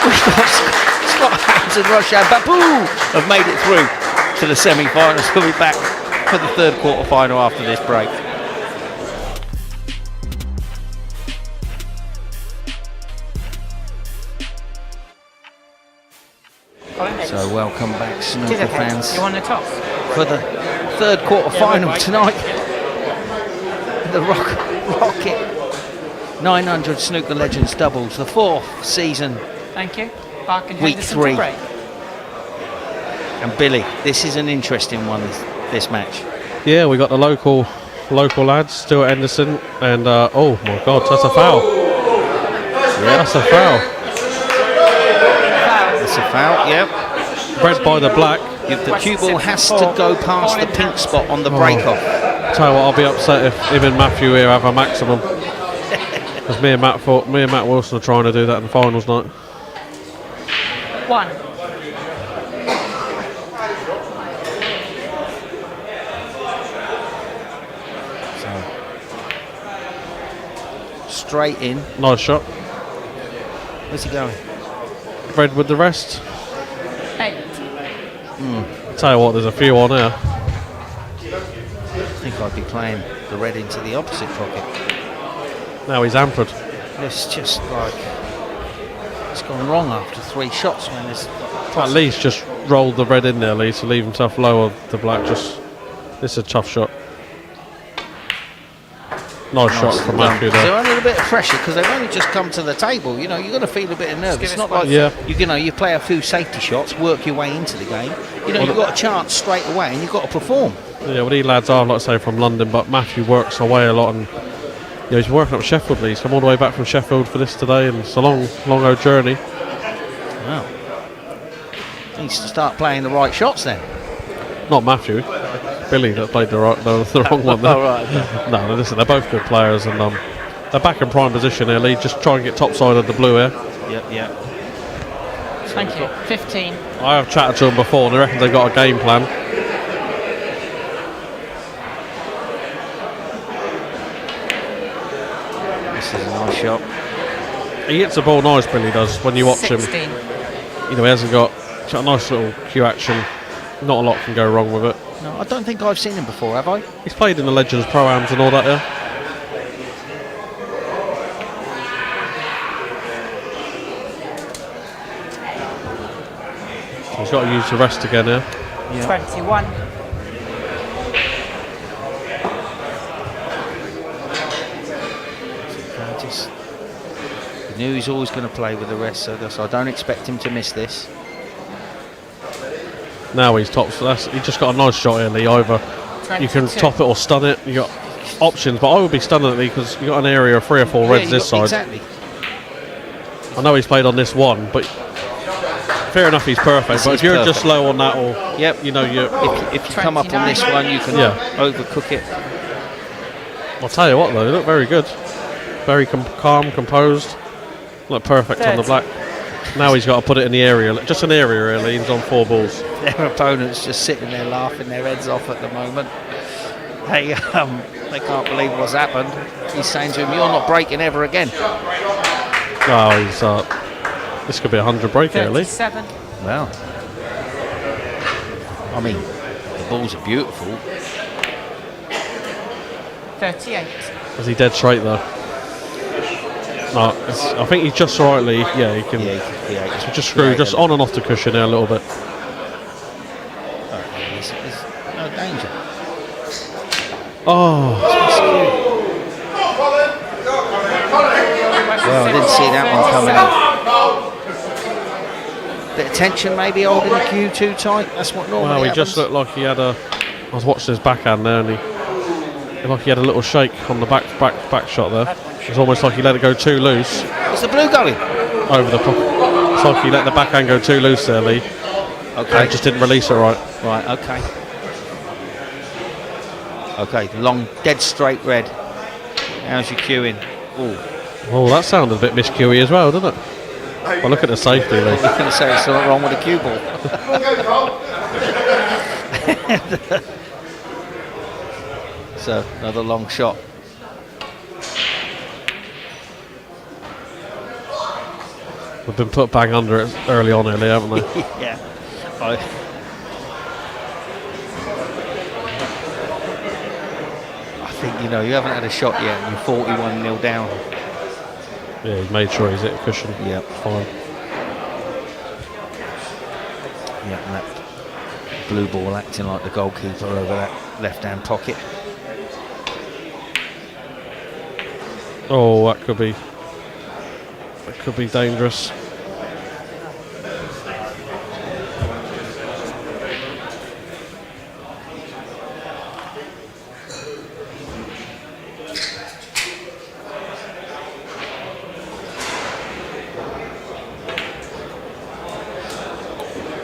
We've got Scott Hams and Roshan Babu have made it through to the semi-finals. We'll be back for the third quarter-final after this break. So welcome back, snooker fans, You want the toss? for the third quarter-final tonight. The Rocket 900 Snooker Legends doubles, the fourth season. Thank you. Bark and Week Henderson 3. to break. And Billy, this is an interesting one, this match. Yeah, we got the local lads, Stuart Henderson, and oh my God, that's a foul. Yeah, that's a foul. It's a foul, yep. Red by the black. The cue ball has to go past the pink spot on the break-off. Tell you what, I'll be upset if him and Matthew here have a maximum. Because me and Matt Wilson are trying to do that in the finals night. 1. Straight in. Nice shot. Where's he going? Red with the rest. 8. Tell you what, there's a few on here. I think I'd be playing the red into the opposite pocket. Now he's hampered. It's just like it's gone wrong after 3 shots when there's At least just roll the red in there, Lee, to leave himself low of the black. This is a tough shot. Nice shot from Matthew They're there. under a bit of pressure because they've only just come to the table. You know, you've got to feel a bit of nerve. It's not like you play a few safety shots, work your way into the game. You know, you've got a chance straight away and you've got to perform. Yeah, well, these lads are, like I say, from London, but Matthew works away a lot, and he's been working up Sheffield. He's come all the way back from Sheffield for this today, and it's a long old journey. Wow. Needs to start playing the right shots then. Not Matthew, Billy that played the wrong one there. Oh, right. No, listen, they're both good players, and they're back in prime position here, Lee. Just try and get top side of the blue here. Yep. Thank you. 15. I have chatted to them before, and they reckon they've got a game plan. This is a nice shot. He hits the ball nice, Billy does, when you watch 16. him. You know, he hasn't got a nice little cue action. Not a lot can go wrong with it. No, I don't think I've seen him before, have I? He's played in the Legends Pro-Ams and all that, yeah. He's got to use the rest again here. Yeah. 21. I knew he's always going to play with the rest, so I don't expect him to miss this. Now he's top, so he just got a nice shot here, Lee. Either you can 22. top it or stun it. You got options, but I would be stunning it, Lee, because you got an area of 3 or 4 reds this side. Exactly. I know he's played on this one, but fair enough, he's perfect. But if you're just low on that, or you know, if you come up on this one, you can overcook it. I'll tell you what, though, they look very good, very calm, composed. Look perfect on the black. Now he's got to put it in the area, just an area really. He's on 4 balls. Their opponents just sitting there laughing their heads off at the moment. They can't believe what's happened. He's saying to him, "You're not breaking ever again." Oh, he's this could be a 100 break here, Lee. 37. Well, I mean, the balls are beautiful. 38. Is he dead straight though? No, I think he's just rightly. Yeah, he can. Yeah, Just screw, just on and off the cushion there a little bit. There's no danger. Oh, Well, I didn't see that one coming in. Bit of tension maybe holding the cue too tight. That's what normally wow, he happens. just looked like he had a. I was watching his backhand there, and he looked like he had a little shake on the back shot there. It's almost like he let it go too loose. Is the blue going? Over the. It's like he let the backhand go too loose there, Lee. Okay. Just didn't release it right. Right, okay. Okay, long, dead straight red. How's your queuing? Oh, Oh, that sounded a bit miscuey as well, didn't it? Well, look at the safety, Lee. you're going to say there's something wrong with the cue ball. So, another long shot. We've been put bang under it early on, Lee, haven't we? Yeah. I think, you haven't had a shot yet and you're 41-0 down. Yeah, he made sure he's hit a cushion. Yep. Fine. Yeah, and that blue ball acting like the goalkeeper over that left-hand pocket. Oh, that could be dangerous.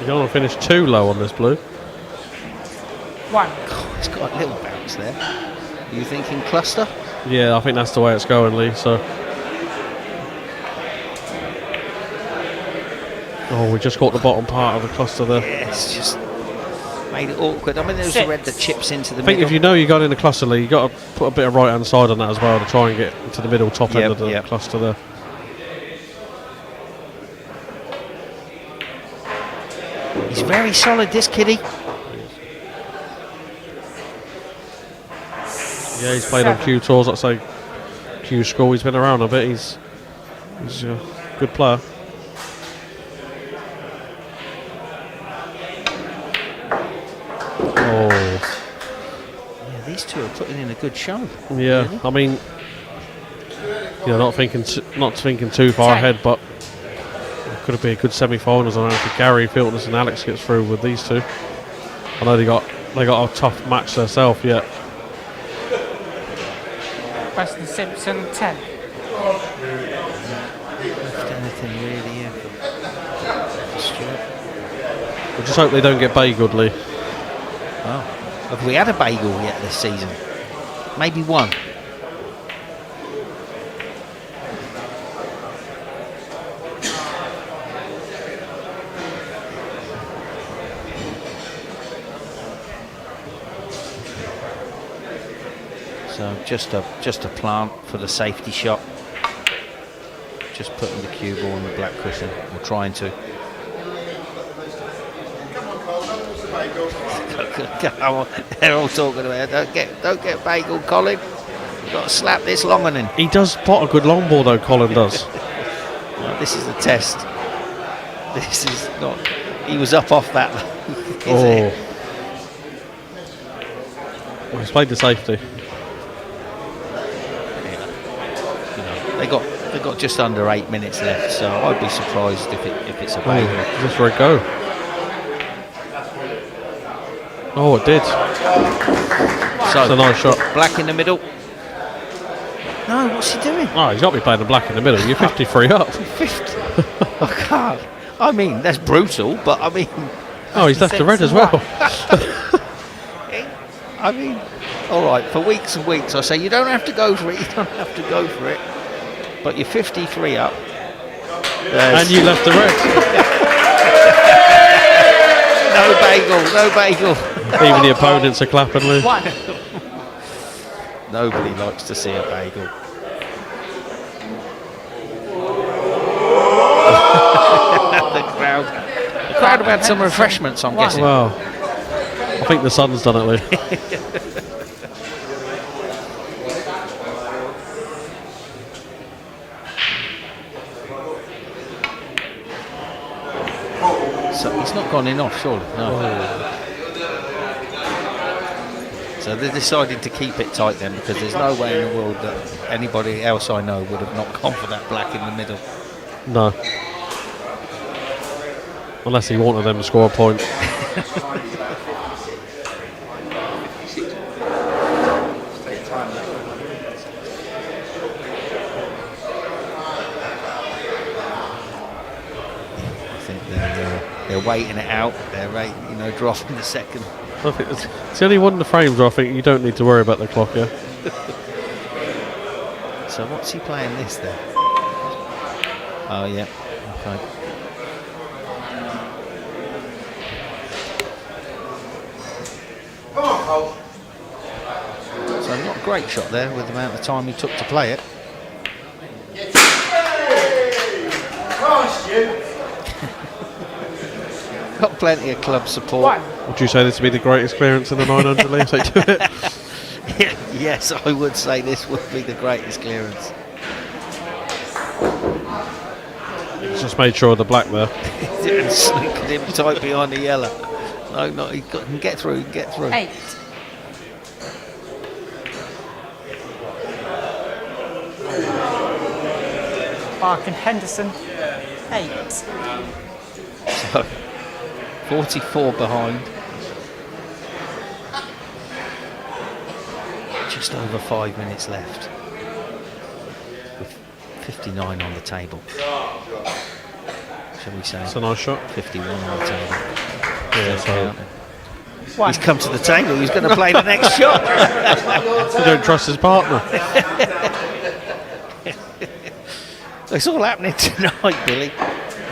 You don't want to finish too low on this blue. 1. God, it's got a little bounce there. Are you thinking cluster? Yeah, I think that's the way it's going, Lee. So, oh, we just got the bottom part of the cluster there. Yeah, it's just made it awkward. I mean, there's the red that chips into the I think middle. if you know you got in the cluster, Lee, you got to put a bit of right hand side on that as well to try and get to the middle top end of the cluster there. He's very solid, this kiddie. Yeah, he's played on Q tours. I'd say Q school. He's been around a bit. He's a good player. Oh, Yeah, these two are putting in a good show. yeah. Really. I mean, not thinking too far ahead, but it could be a good semi-finals. I don't know if Gary, Filtness, and Alex gets through with these two. I know they got a tough match themselves yet. Weston Simpson 10. Anything really, yeah. Stuart. We just hope they don't get bageled, Lee. Oh, have we had a bagel yet this season? Maybe one. So just a plant for the safety shot. Just putting the cue ball on the black cushion, or trying to. They're all talking about don't get bagel, Colin. You've got to slap this long on him. He does pot a good long ball though, Colin does. Well, this is the test. This is not. He was up off that. Well, he's played the safety. They got just under 8 minutes left, so I'd be surprised if it's a bagel. Just for a go. Oh, it did. So It's a nice shot. black in the middle. No, what's he doing? Oh, he's got to be playing the black in the middle. You're 53 up. 50. I can't. I mean, that's brutal, but I mean, Oh, he's left the red as well. I mean, all right. For weeks and weeks, I say you don't have to go for it. You don't have to go for it. But you're 53 up. And you left the red. No bagel, no bagel. Even the opponents are clapping, Lee. 1. Nobody likes to see a bagel. The crowd have had some refreshments, I'm guessing. Well, I think the sun's done it, Lee. So he's not gone in off, surely. No. So they decided to keep it tight then, because there's no way in the world that anybody else I know would have not gone for that black in the middle. No. Unless he wanted them to score a point. I think they're They're waiting it out. They're dropping the second. I think it's only one of the frames where I think you don't need to worry about the clock, yeah. So what's he playing this then? Oh yeah, okay. So not a great shot there with the amount of time he took to play it. Got plenty of club support. Would you say this would be the greatest clearance in the 900 Lee? So do it. Yes, I would say this would be the greatest clearance. He's just made sure of the black there. And snookered him tight behind the yellow. No, he can get through, 8. Bark and Henderson, 8. So, 44 behind. Just over 5 minutes left. With 59 on the table. Shall we say? It's a nice shot. 51 on the table. Yeah, so He's come to the table. He's going to play the next shot. you don't trust his partner. It's all happening tonight, Billy.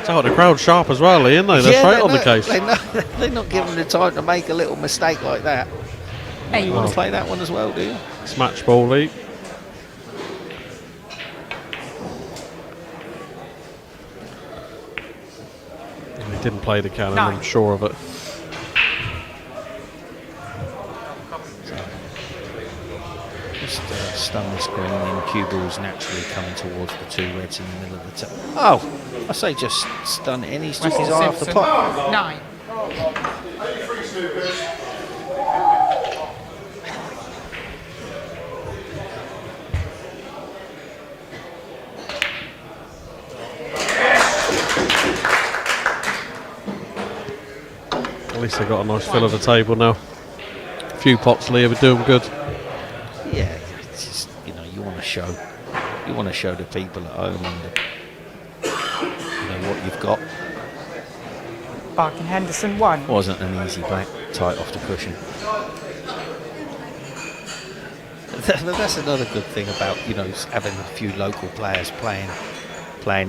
Oh, the crowd's sharp as well, Lee, aren't they? They're straight on the case. They're not giving the time to make a little mistake like that. Hey, You want to play that one as well, do you? It's match ball, Lee. He didn't play the cannon, 9. I'm sure of it. Just stun the screen and cue balls naturally coming towards the two reds in the middle of the table. Oh, I say just stun it in. He's took his eye off the pot. 9. At least they got a nice fill of the table now. A few pots, Lee, would do them good. Yeah, it's just, you want to show the people at home and what you've got. Bark and Henderson, 1. Wasn't an easy back, tight off the cushion. That's another good thing about having a few local players playing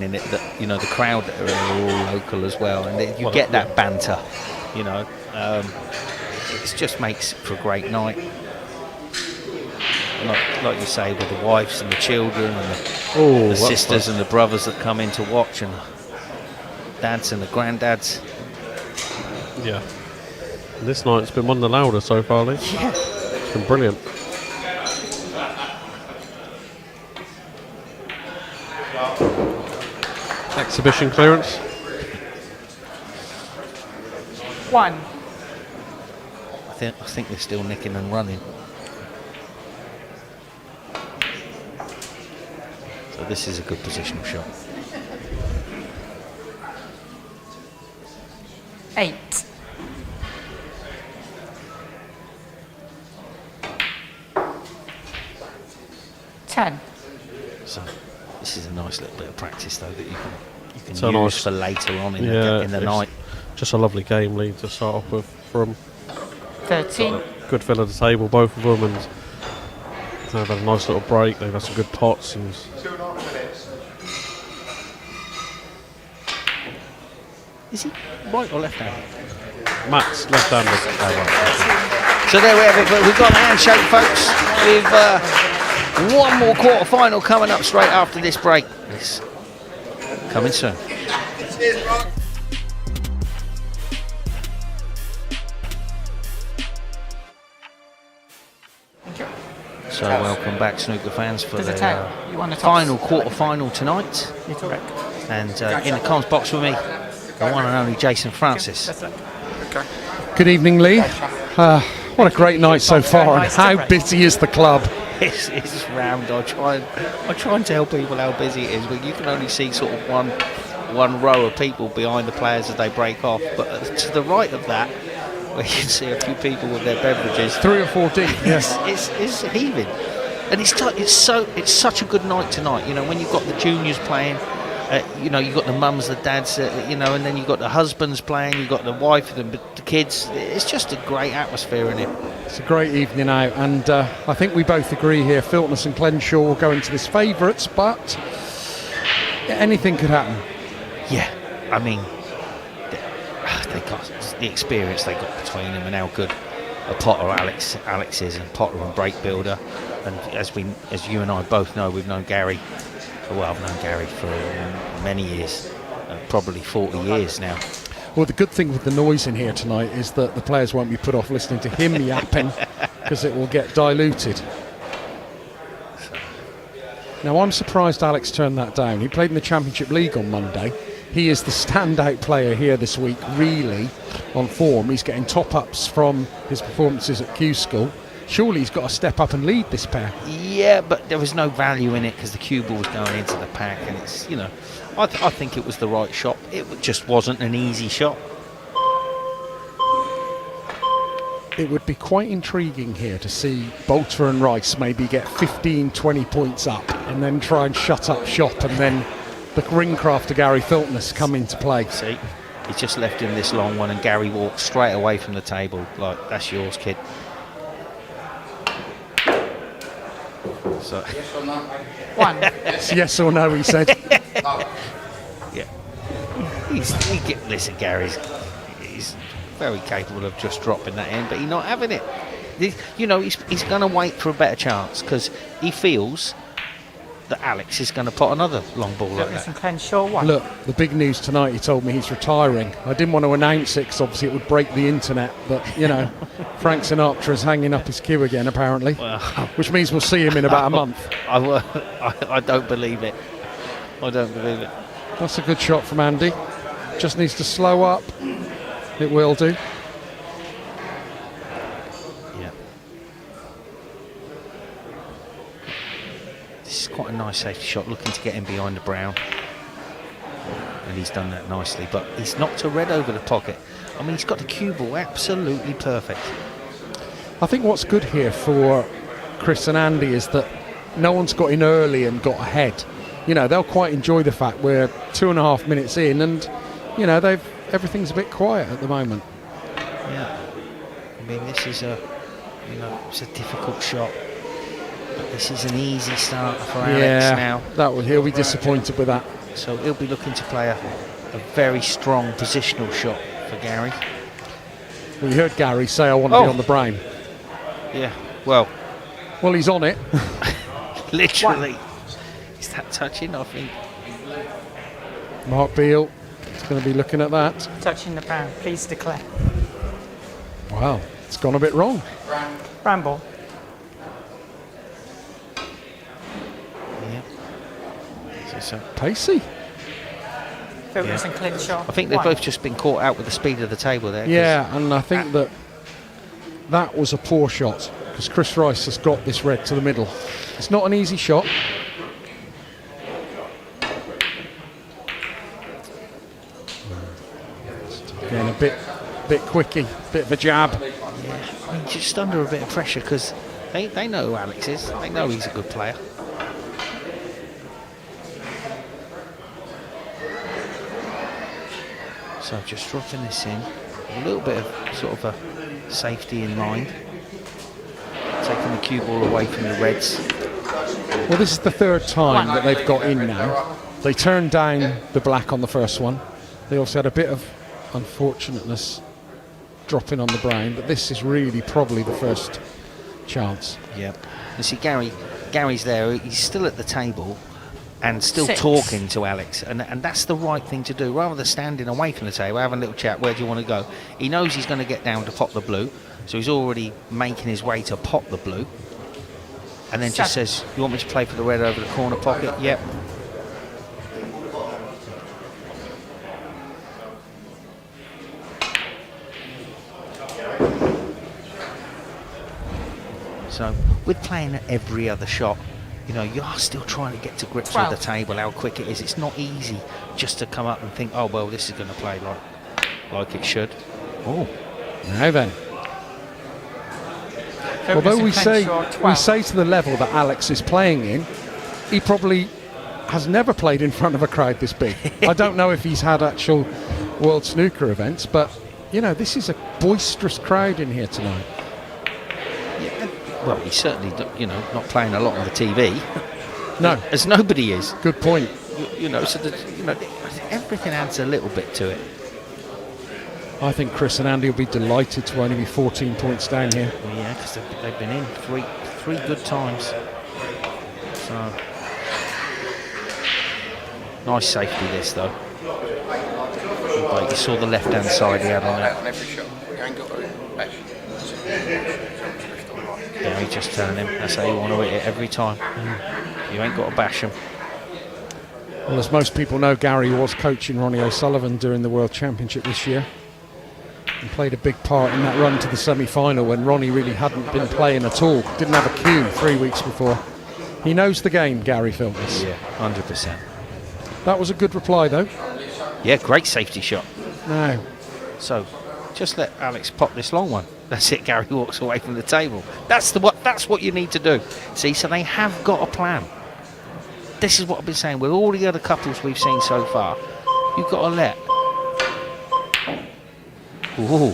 in it. That the crowd that are in are all local as well, and you get that banter. It just makes it for a great night. Like you say, with the wives and the children and the sisters and the brothers that come in to watch, and dads and the granddads. Yeah. And this night's been one of the louder so far, Lee. Yeah. It's been brilliant. Exhibition clearance. 1. I think they're still nicking and running. So this is a good positional shot. 8. Ten. So this is a nice little bit of practice though that you can So use nice. for later on in Yeah, the it's night. Just a lovely game, Lee, to start off with. From 13. good fill of the table, both of them, and they've had a nice little break. They've had some good pots and. Is he right or left handed? Matt's left-handed. So there we have it. We've got a handshake, folks. With one more quarter final coming up straight after this break. It's coming soon. So welcome back, snooker fans, for There's a the tag. You want the tops? final quarter final tonight. You're correct. And in the comms box with me, the one and only Jason Francis. That's it. Good evening, Lee. What a great night so far, and how busy is the club? It's rammed. I try and tell people how busy it is, but you can only see sort of one row of people behind the players as they break off. But to the right of that, where you can see a few people with their beverages, 3 or 4 deep. Yes. it's heaving, and it's such a good night tonight. You know, when you've got the juniors playing, you know, you've got the mums, the dads, you know, and then you've got the husbands playing, you've got the wife, the kids. It's just a great atmosphere in here. It's a great evening out, and I think we both agree here, Filtness and Glenshaw will go into this favourites, but anything could happen. Yeah, I mean, they got the experience they got between them, and how good a Potter Alex is, and Potter and Break Builder. And as you and I both know, we've known Gary. Well, I've known Gary for many years, probably 40 years now. Well, the good thing with the noise in here tonight is that the players won't be put off listening to him yapping, because it will get diluted. Now, I'm surprised Alex turned that down. He played in the Championship League on Monday. He is the standout player here this week, really, on form. He's getting top-ups from his performances at Q School. Surely he's got to step up and lead this pair. Yeah, but there was no value in it because the cue ball was going into the pack, and it's, you know, I think it was the right shot. It just wasn't an easy shot. It would be quite intriguing here to see Bolter and Rice maybe get 15, 20 points up and then try and shut up shop, and then the ringcrafter Gary Filtness come into play. See, he's just left him this long one, and Gary walked straight away from the table like, that's yours, kid. So. One. Yes or no, he said. Yeah. Listen, Gary's he's very capable of just dropping that in, but he's not having it. You know, he's going to wait for a better chance because he feels that Alex is going to put another long ball like that. Glenshaw, one. Look, the big news tonight, he told me he's retiring. I didn't want to announce it because obviously it would break the internet, but, you know, Frank Sinatra's hanging up his cue again, apparently, Well, which means we'll see him in about a month. I don't believe it. I don't believe it. That's a good shot from Andy. Just needs to slow up. It will do. Yeah. This is quite a nice safety shot, looking to get him behind the brown. And he's done that nicely, but he's knocked a red over the pocket. I mean, he's got the cue ball absolutely perfect. I think what's good here for Chris and Andy is that no one's got in early and got ahead. You know, they'll quite enjoy the fact we're 2.5 minutes in, and you know, everything's a bit quiet at the moment. Yeah, I mean, this is it's a difficult shot, but this is an easy start for Alex now. He'll be disappointed with that. So he'll be looking to play a very strong positional shot for Gary. Well, you heard Gary say, "I want to be on the brain." Yeah, well, he's on it. literally. Is that touching? I think. Mark Beale is going to be looking at that. Touching the brown, please declare. Wow, it's gone a bit wrong. Bramble. Yeah. So, Pacey. Filtness and Glenshaw. I think they've both just been caught out with the speed of the table there. Yeah, and I think that was a poor shot because Chris Rice has got this red to the middle. It's not an easy shot. Again, a bit quickie, bit of a jab. Yeah, I mean, just under a bit of pressure because they know who Alex is. They know he's a good player. So just dropping this in, a little bit of sort of a safety in mind. Taking the cue ball away from the Reds. Well, this is the third time that they've got in now. They turned down the black on the first one. They also had a bit of unfortunateness dropping on the brown, but this is really probably the first chance. Yep. You see, Gary's there. He's still at the table and still 6. talking to Alex, and that's the right thing to do. Rather than standing away from the table, having a little chat. Where do you want to go? He knows he's going to get down to pop the blue, so he's already making his way to pop the blue. And then just says, "You want me to play for the red over the corner pocket?" Yep. So, with playing at every other shot, you know, you are still trying to get to grips with the table, how quick it is. It's not easy just to come up and think, oh, well, this is going to play like it should. Oh, now then. Although we say to the level that Alex is playing in, he probably has never played in front of a crowd this big. I don't know if he's had actual World Snooker events, but you know, this is a boisterous crowd in here tonight. Yeah, well, he's certainly, you know, not playing a lot on the TV. No, as nobody is. Good point. You know, so that, you know, everything adds a little bit to it. I think Chris and Andy will be delighted to only be 14 points down here. Well, yeah, because they've been in three good times. So nice safety this though. But you saw the left-hand side he had on it. Yeah, he's just telling him that's how you want to hit it every time. You ain't got to bash him. Well, as most people know, Gary was coaching Ronnie O'Sullivan during the World Championship this year and played a big part in that run to the semi-final when Ronnie really hadn't been playing at all. Didn't have a cue 3 weeks before. He knows the game, Gary Philbis. Yeah, 100%. That was a good reply, though. Yeah, great safety shot. No. So, just let Alex pop this long one. That's it. Gary walks away from the table. That's what you need to do. See, so they have got a plan. This is what I've been saying with all the other couples we've seen so far. You've got to let. Ooh.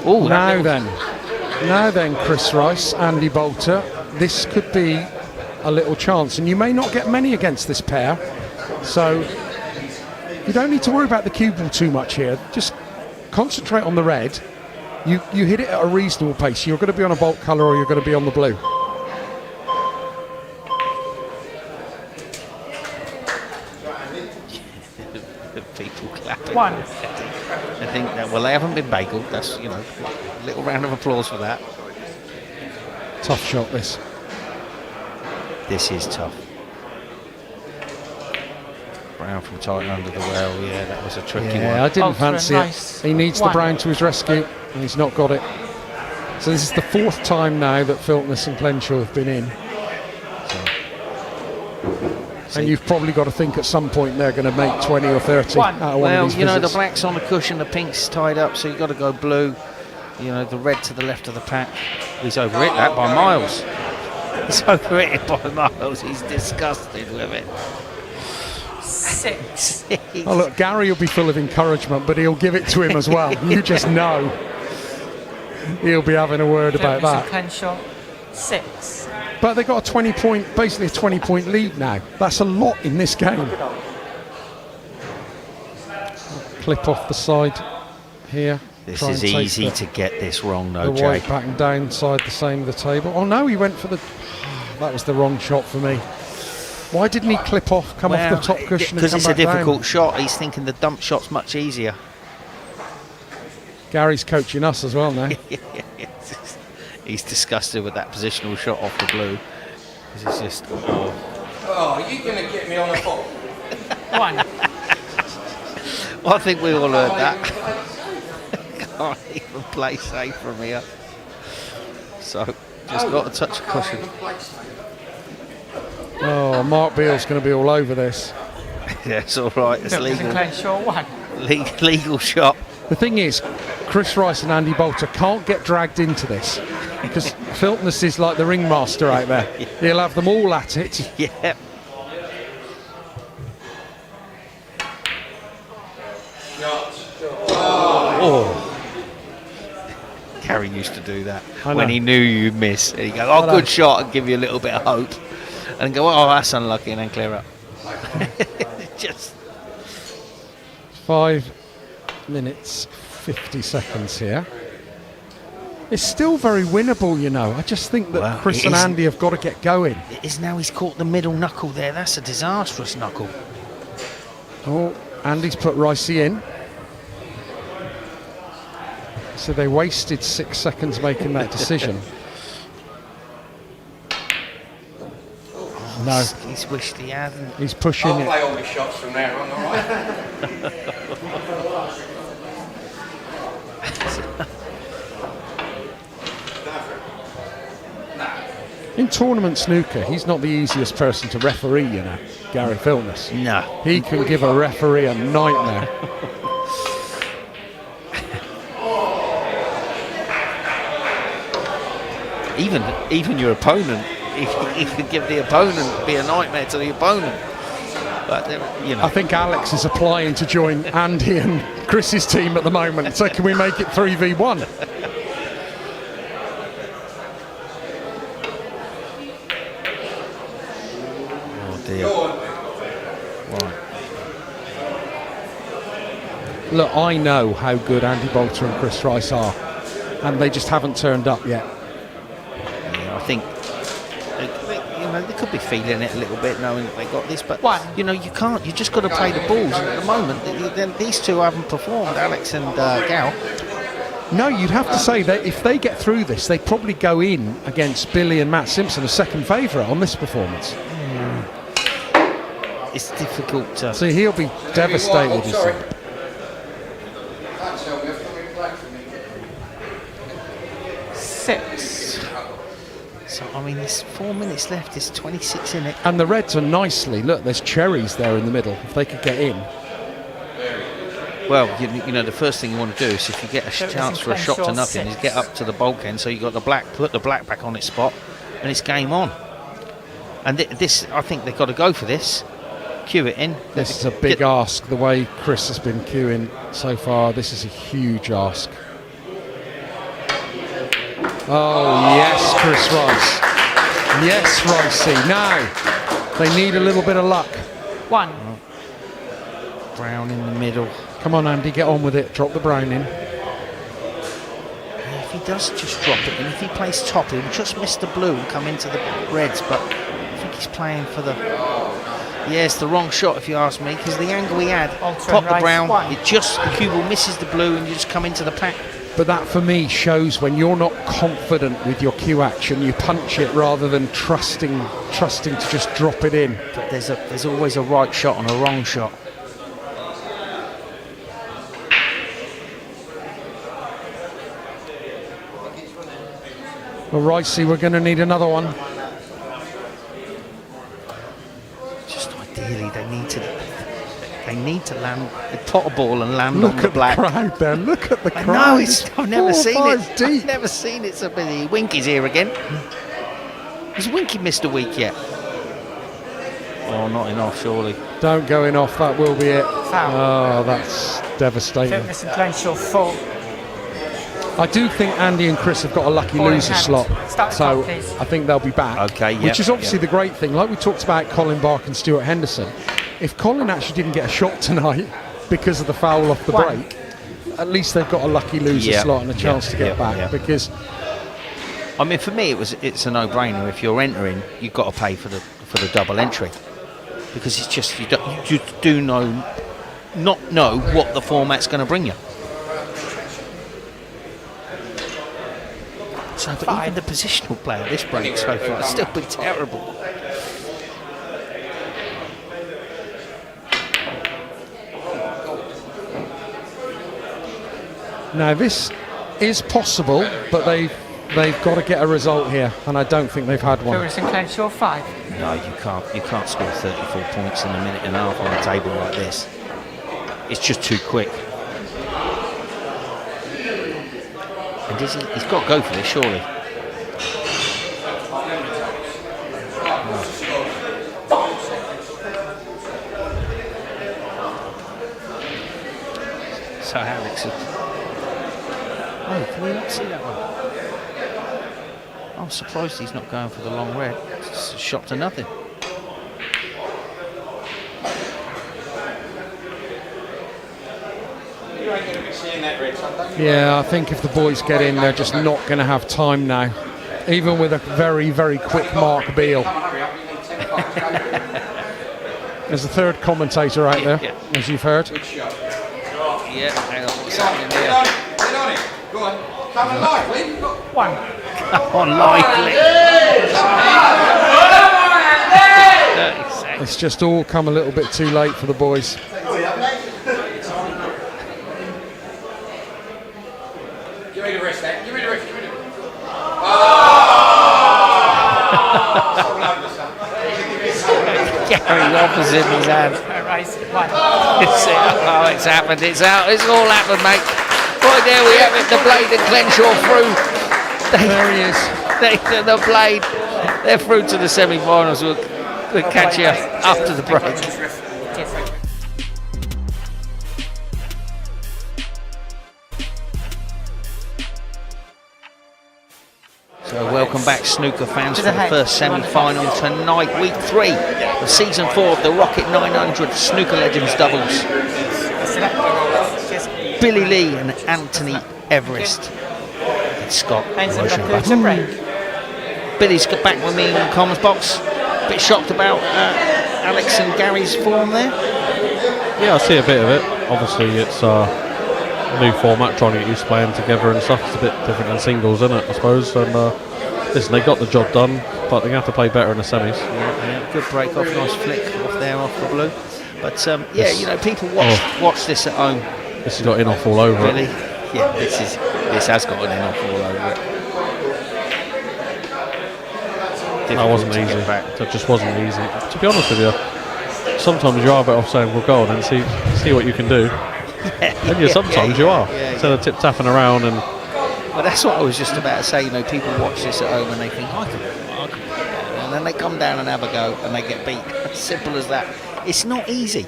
Ooh. Now then, Chris Rice, Andy Bolter, this could be a little chance, and you may not get many against this pair, so you don't need to worry about the cue ball too much here. Just concentrate on the red. You hit it at a reasonable pace. You're going to be on a bolt colour or you're going to be on the blue. People clapping. One. I think that, well, they haven't been bageled. That's, you know, a little round of applause for that. Tough shot, this. This is tough. Brown from tight under the well. Yeah, that was a tricky one. Yeah, I didn't fancy nice it. He needs the brown to his rescue, and he's not got it. So this is the fourth time now that Filtness and Glenshaw have been in. And you've probably got to think at some point they're going to make 20 or 30 out of one well, of these you know, visits. the black's on the cushion, the pink's tied up, so you've got to go blue. You know, the red to the left of the pack. He's overhit that by miles. He's overhit it by miles. He's disgusted with it. 6. Oh, look, Gary will be full of encouragement, but he'll give it to him as well. You just know he'll be having a word about that. Glenshaw, 6. But they've got a 20-point, basically a 20-point lead now. That's a lot in this game. Clip off the side here. This is easy to get this wrong, though, the Jay. white back and down side the same of the table. Oh no, he went for the... That was the wrong shot for me. Why didn't he clip off, come off the top cushion and come because it's back a difficult down? shot. He's thinking the dump shot's much easier. Gary's coaching us as well now. He's disgusted with that positional shot off the blue. It's just... Oh, are you going to get me on a hop? 1. Well, I think we all heard that. Can't even play safe from here. So, just got to touch a cushion. Oh, Mark Beale's going to be all over this. Yeah, it's all right. It's legal. Glenshaw, 1. Legal shot. The thing is, Chris Rice and Andy Bolter can't get dragged into this because Filtness is like the ringmaster out there. He'll have them all at it. Yeah. Oh. Gary used to do that when he knew you'd miss. And he'd go, oh, good shot, and give you a little bit of hope. And go, oh, that's unlucky, and then clear up. Just 5 minutes, 50 seconds here. It's still very winnable, you know. I just think that Chris and Andy have got to get going. It is now. He's caught the middle knuckle there. That's a disastrous knuckle. Oh, Andy's put Ricey in. So they wasted 6 seconds making that decision. No. He's wished he hadn't. He's pushing I'll it. play all my shots from there on, all right? In tournament snooker, he's not the easiest person to referee, you know, Gary Filtness. No. He can give a referee a nightmare. Even your opponent he could give the opponent, be a nightmare to the opponent. But you know, I think Alex is applying to join Andy and Chris's team at the moment. So can we make it 3v1? oh dear. Right. Look, I know how good Andy Bolter and Chris Rice are, and they just haven't turned up yet. Yeah, I think they could be feeling it a little bit, knowing that they got this. But you know, you can't. You just got to play the balls. And at the moment, these two haven't performed, Alex and Gal. No, you'd have to say that if they get through this, they probably go in against Billy and Matt Simpson, a second favourite on this performance. It's difficult to. See, he'll be devastated. You see. Six. So I mean, there's 4 minutes left. There's 26 in it. And the Reds are nicely. Look, there's cherries there in the middle. If they could get in. Well, you know, the first thing you want to do is, if you get a chance for a shot to nothing, is get up to the bulk end, so you got the black, put the black back on its spot, and it's game on. And this, I think they've got to go for this. Cue it in. This is a big ask. The way Chris has been queuing so far, this is a huge ask. Oh yes, Chris Rice. Yes, Ricey. Now they need a little bit of luck. One. Brown in the middle. Come on, Andy, get on with it. Drop the brown in. If he does just drop it, and if he plays top, he'll just miss the blue and come into the reds. But I think he's playing for the. Yeah, it's the wrong shot if you ask me, because the angle he had, pop the brown, it just the cue ball misses the blue, and you just come into the pack. But that, for me, shows when you're not confident with your cue action, you punch it rather than trusting to just drop it in. But there's always a right shot and a wrong shot. Well, Ricey, we're going to need another one. Just ideally, they need to land, pot a ball and land on the black. Look at the crowd there. Look at the crowd. I know, I've never seen it. Deep. I've never seen it so busy. Winky's here again. Has Winky missed a week yet? Oh, not enough, surely. Don't go in off. That will be it. Foul. Oh, that's devastating. Fitness and Glenshaw full. I do think Andy and Chris have got a lucky Ball in loser hand. slot, Start the so clock, please. I think they'll be back. Okay, yeah, which is obviously yeah. the great thing. Like we talked about Colin Bark and Stuart Henderson, if Colin actually didn't get a shot tonight because of the foul off the break, at least they've got a lucky loser slot and a chance to get back. Because I mean, for me, it's a no-brainer. If you're entering, you've got to pay for the double entry, because it's just you do not know what the format's going to bring you. So, but even the positional play of this break so far has still been terrible. now this is possible, but they've got to get a result here, and I don't think they've had one. Fitness and Glenshaw 5. No, you can't score 34 points in a minute and a half on a table like this. It's just too quick. And he's got to go for this, surely. So Alex, can we not see that one? I'm surprised he's not going for the long red. It's a shot to nothing. Yeah, I think if the boys get in, they're just not going to have time now, even with a very, very quick Mark Beale. There's a third commentator out there, as you've heard. Yeah, hang on, what's happening here? Get on it. Go on. Come on, lively. One. Come on, lively. It's just all come a little bit too late for the boys. Give me the wrist, Nick. Give me the wrist. Give me the wrist. Gary opposite his hand. One. It's happened. It's out. It's all happened, mate. Right there we have it. The blade and Glenshaw through. There he is. The blade. They're through to the semi-finals. We'll catch you after the break. Cheers. So welcome back, snooker fans, for the first semi-final tonight, week 3 of season 4 of the Rocket 900 Snooker Legends doubles. Billy Lee and Anthony Everest. It's Scott. Billy's got back with me in the comms box. Bit shocked about Alex and Gary's form there. Yeah, I see a bit of it. Obviously, it's new format, trying to get used to playing together and stuff. It's a bit different than singles, isn't it, I suppose? And listen, they got the job done, but they have to play better in the semis. Yeah, good break off, nice flick off there, off the blue. But yeah, you know, people watch this at home. This has got in off all over Really? it. Yeah, this has got an in off all over it. That wasn't easy. That just wasn't easy. To be honest with you, sometimes you are better off saying, "We'll go on and see what you can do." Sometimes you are. Instead of tip-tapping around and... Well, that's what I was just about to say. You know, people watch this at home and they think, I can play better. And then they come down and have a go and they get beat. As simple as that. It's not easy.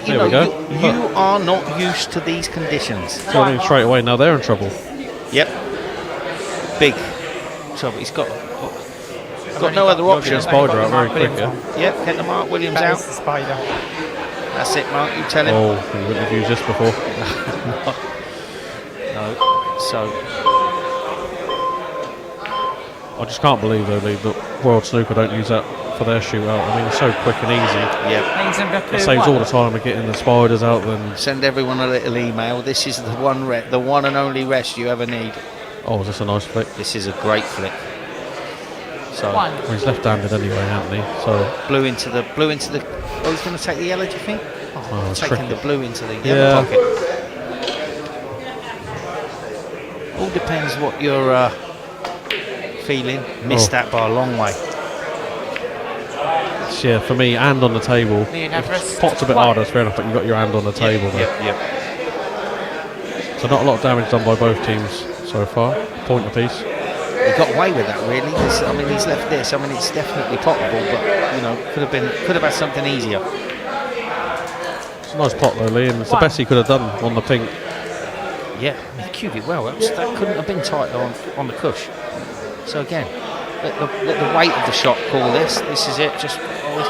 You are not used to these conditions. So I mean, straight away, now they're in trouble. Yep. Big trouble. He's got no other option. Spider out very quick, yeah? Yep, get the Mark Williams out. That's the spider. That's it, Mark, you tell him. Oh, you wouldn't have used this before. No. So I just can't believe, though, Lee, that World Snooker don't use that for their shootout. I mean, it's so quick and easy. Yep. It saves all the time of getting the spiders out. Then send everyone a little email. This is the one and only rest you ever need. oh, is this a nice flick? This is a great flick. So Well, he's left-handed anyway, Anthony. So blue into the. Oh, he's going to take the yellow. Do you think? oh, Taking tricky. the blue into the yellow pocket. All depends what you're feeling. Missed that by a long way. Yeah, for me, hand on the table. Pot's a bit harder, it's fair enough, but you've got your hand on the table there. Yep. So not a lot of damage done by both teams so far. Point apiece. He got away with that, really. I mean, he's left this. I mean, it's definitely potable, but you know, could have had something easier. It's a nice pot though, Lee, and it's the best he could have done on the pink. Yeah, he cued it well. That couldn't have been tight on the cush. So again, let the weight of the shot call this. This is it. Just always.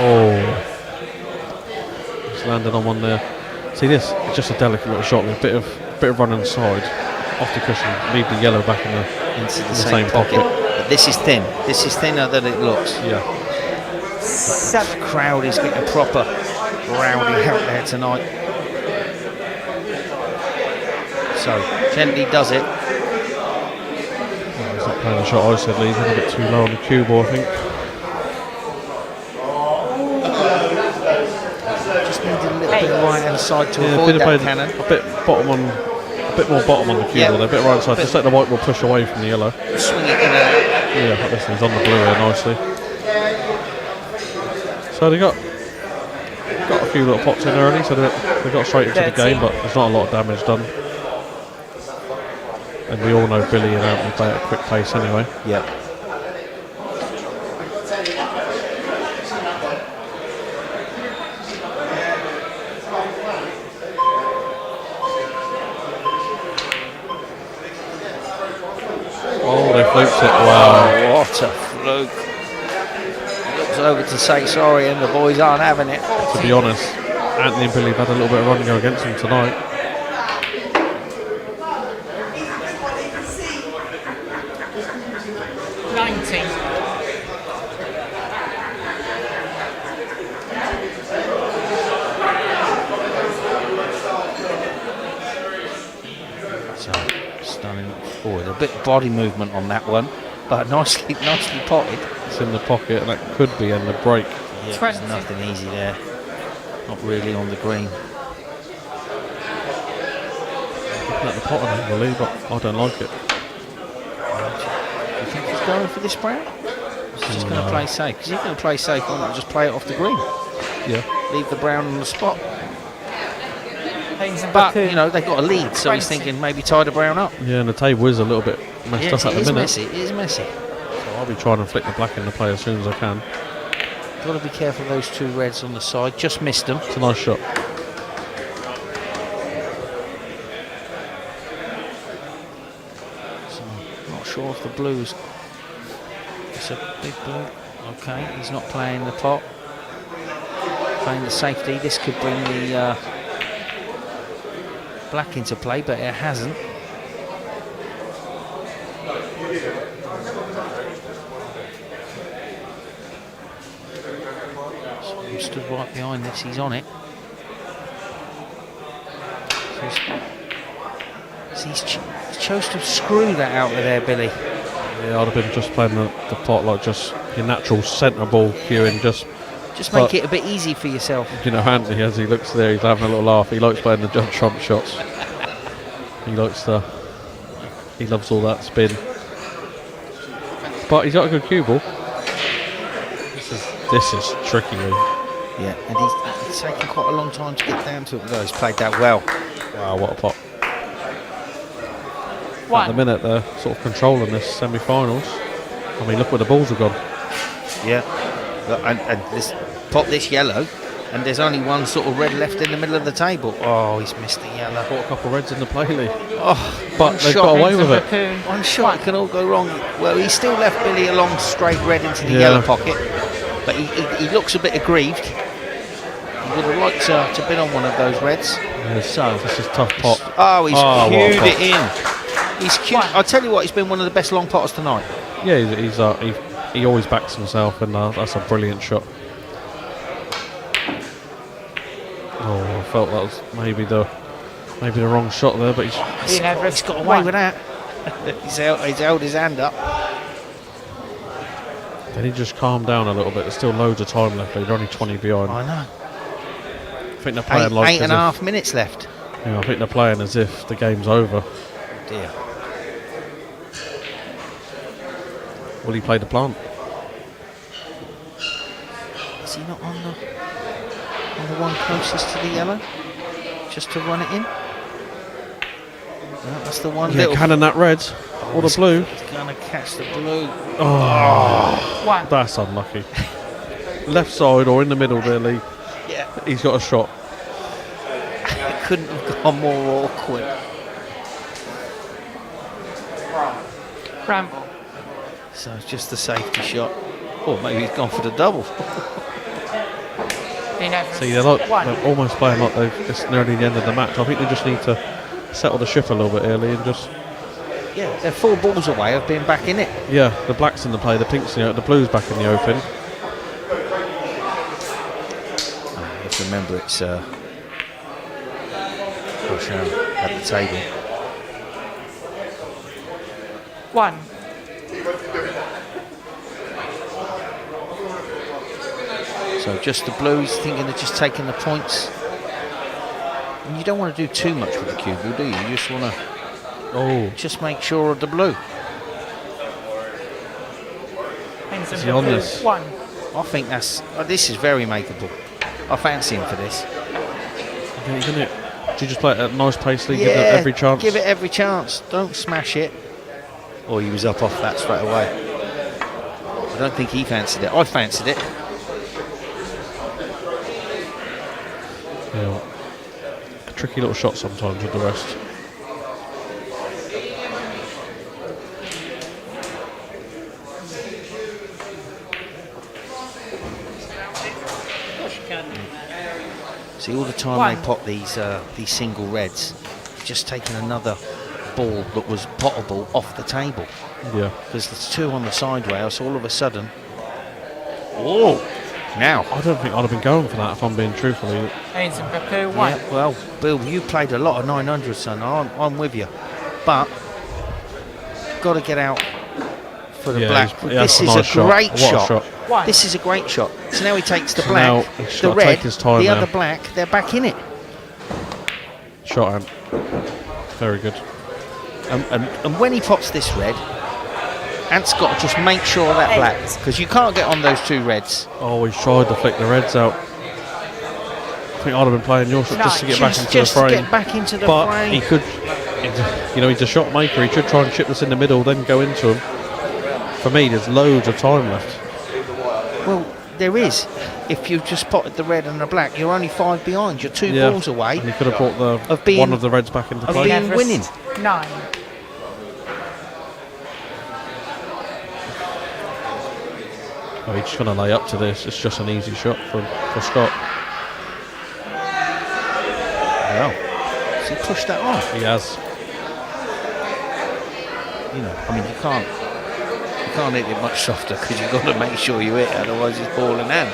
Oh, just landed on one there. See this? It's just a delicate little shot with a bit of run inside, off the cushion, leave the yellow back into the same pocket. But this is thin. This is thinner than it looks. Yeah. The crowd is getting proper rowdy out there tonight. So gently does it. Well, he's not playing the shot I said, Lee. He's a bit too low on the cue ball, I think. Just needed a little bit of right hand side to avoid that cannon. A bit more bottom on the cue ball there, a bit right side. Just let the white ball push away from the yellow. Swing it in and out. Yeah, listen, he's on the blue here nicely. So they got a few little pots in early, so they got straight into the game, but there's not a lot of damage done. And we all know Billy and Anthony play at a quick pace anyway. Yep. Oh, they fluked it. Wow. What a fluke. He looks over to say sorry and the boys aren't having it. To be honest, Anthony and Billy have had a little bit of run and go against them tonight. A bit of body movement on that one, but nicely potted. It's in the pocket, and that could be in the break. Yeah, there's nothing easy there. Not really on the green. Looking at the pot on it, really, but I don't like it. Do you think he's going for this brown? He's just going to play safe. Because he's going to play safe, why not just play it off the green? Yeah. Leave the brown on the spot. But, you know, they've got a lead, so he's thinking maybe tie the brown up. Yeah, and the table is a little bit messed up at the It is minute. messy. It is messy. So I'll be trying to flick the black into play as soon as I can. Got to be careful of those 2 reds on the side. Just missed them. It's a nice shot. So, not sure if the blues. It's a big blue. Okay, he's not playing the pot. Playing the safety. This could bring the black into play, but it hasn't. So I'm stood right behind this. He's on it. So he's chose to screw that out of there, Billy. Yeah, I'd have been just playing the pot like just your natural centre ball queuing. Just make it a bit easy for yourself. You know, Anthony, as he looks there, he's having a little laugh. He likes playing the jump trump shots. He loves all that spin. But he's got a good cue ball. This is tricky. Yeah, and he's taken quite a long time to get down to it. Though he's played that well. Wow, what a pot. One. At the minute, they're sort of controlling this semi-finals. I mean, look where the balls have gone. Yeah, and this pot this yellow, and there's only one sort of red left in the middle of the table. Oh, he's missed the yellow. Caught a couple of reds in the play, Lee. Oh, but they've got away with it. One shot, it can all go wrong. Well, he still left Billy a long straight red into the yellow pocket, but he looks a bit aggrieved. He would have liked to bid on one of those reds. Yeah, so this is tough pot. Oh, he's cued what a it in. He's cute. I'll tell you what, he's been one of the best long potters tonight. Yeah, he always backs himself, and that's a brilliant shot. Oh, I felt that was maybe the wrong shot there, but he's got away with that. he's held his hand up. Then he just calmed down a little bit. There's still loads of time left. They're only 20 behind. I know. I think they're playing like 8.5 minutes left. Yeah, I think they're playing as if the game's over. Dear. Will he play the plant? Is he not on the one closest to the yellow? Just to run it in? No, that's the one. Yeah, cannon that red or the blue. He's going to catch the blue. Oh, one. That's unlucky. Left side or in the middle there, Lee. Yeah. He's got a shot. It couldn't have gone more awkward. Ramble. So it's just the safety shot. Or maybe he's gone for the double. See, they're almost playing like it's nearly the end of the match. I think they just need to settle the ship a little bit early and just... Yeah, they're 4 balls away of being back in it. Yeah, the black's in the play, the pink's in the blue's back in the open. You have to remember it's Roshan at the table. One. So just the blues thinking of just taking the points. And you don't want to do too much with the cue ball, do you? You just want to just make sure of the blue. Is he on this? One. I think this is very makeable. I fancy him for this. Isn't it? Do you just play it at nice pace, Lee? Give it every chance? Give it every chance. Don't smash it. Or he was up off that straight away. I don't think he fancied it. I fancied it. Yeah. A tricky little shot sometimes with the rest. See, all the time they pot these single reds, just taking another ball that was pottable off the table. Yeah. Because there's 2 on the side rail, so all of a sudden... Oh! Now. I don't think I'd have been going for that if I'm being truthful. Haynes and Bapu, one. Yeah, well, Bill, you played a lot of 900s, son. I'm with you. But, got to get out for the black. This is a great shot. This is a great shot. So now he takes the black, the red, the other black, they're back in it. Shot Ant. Very good. And when he pops this red, Ant's got to just make sure of that black, because you can't get on those 2 reds. Oh, he's tried to flick the reds out. I think I'd have been playing your shot just to get back into the frame. Just to get back into the frame. But he could he's a shot maker. He should try and chip this in the middle, then go into him. For me, there's loads of time left. Well, there is. If you just potted the red and the black, you're only 5 behind. You're 2 balls away. And he could have brought one of the reds back into of play. being winning. 9. Oh, he's just going to lay up to this. It's just an easy shot for Scott. Well, has he pushed that on? He has. You know, I mean, you can't hit it much softer because you've got to make sure you hit it, otherwise it's ball in hand.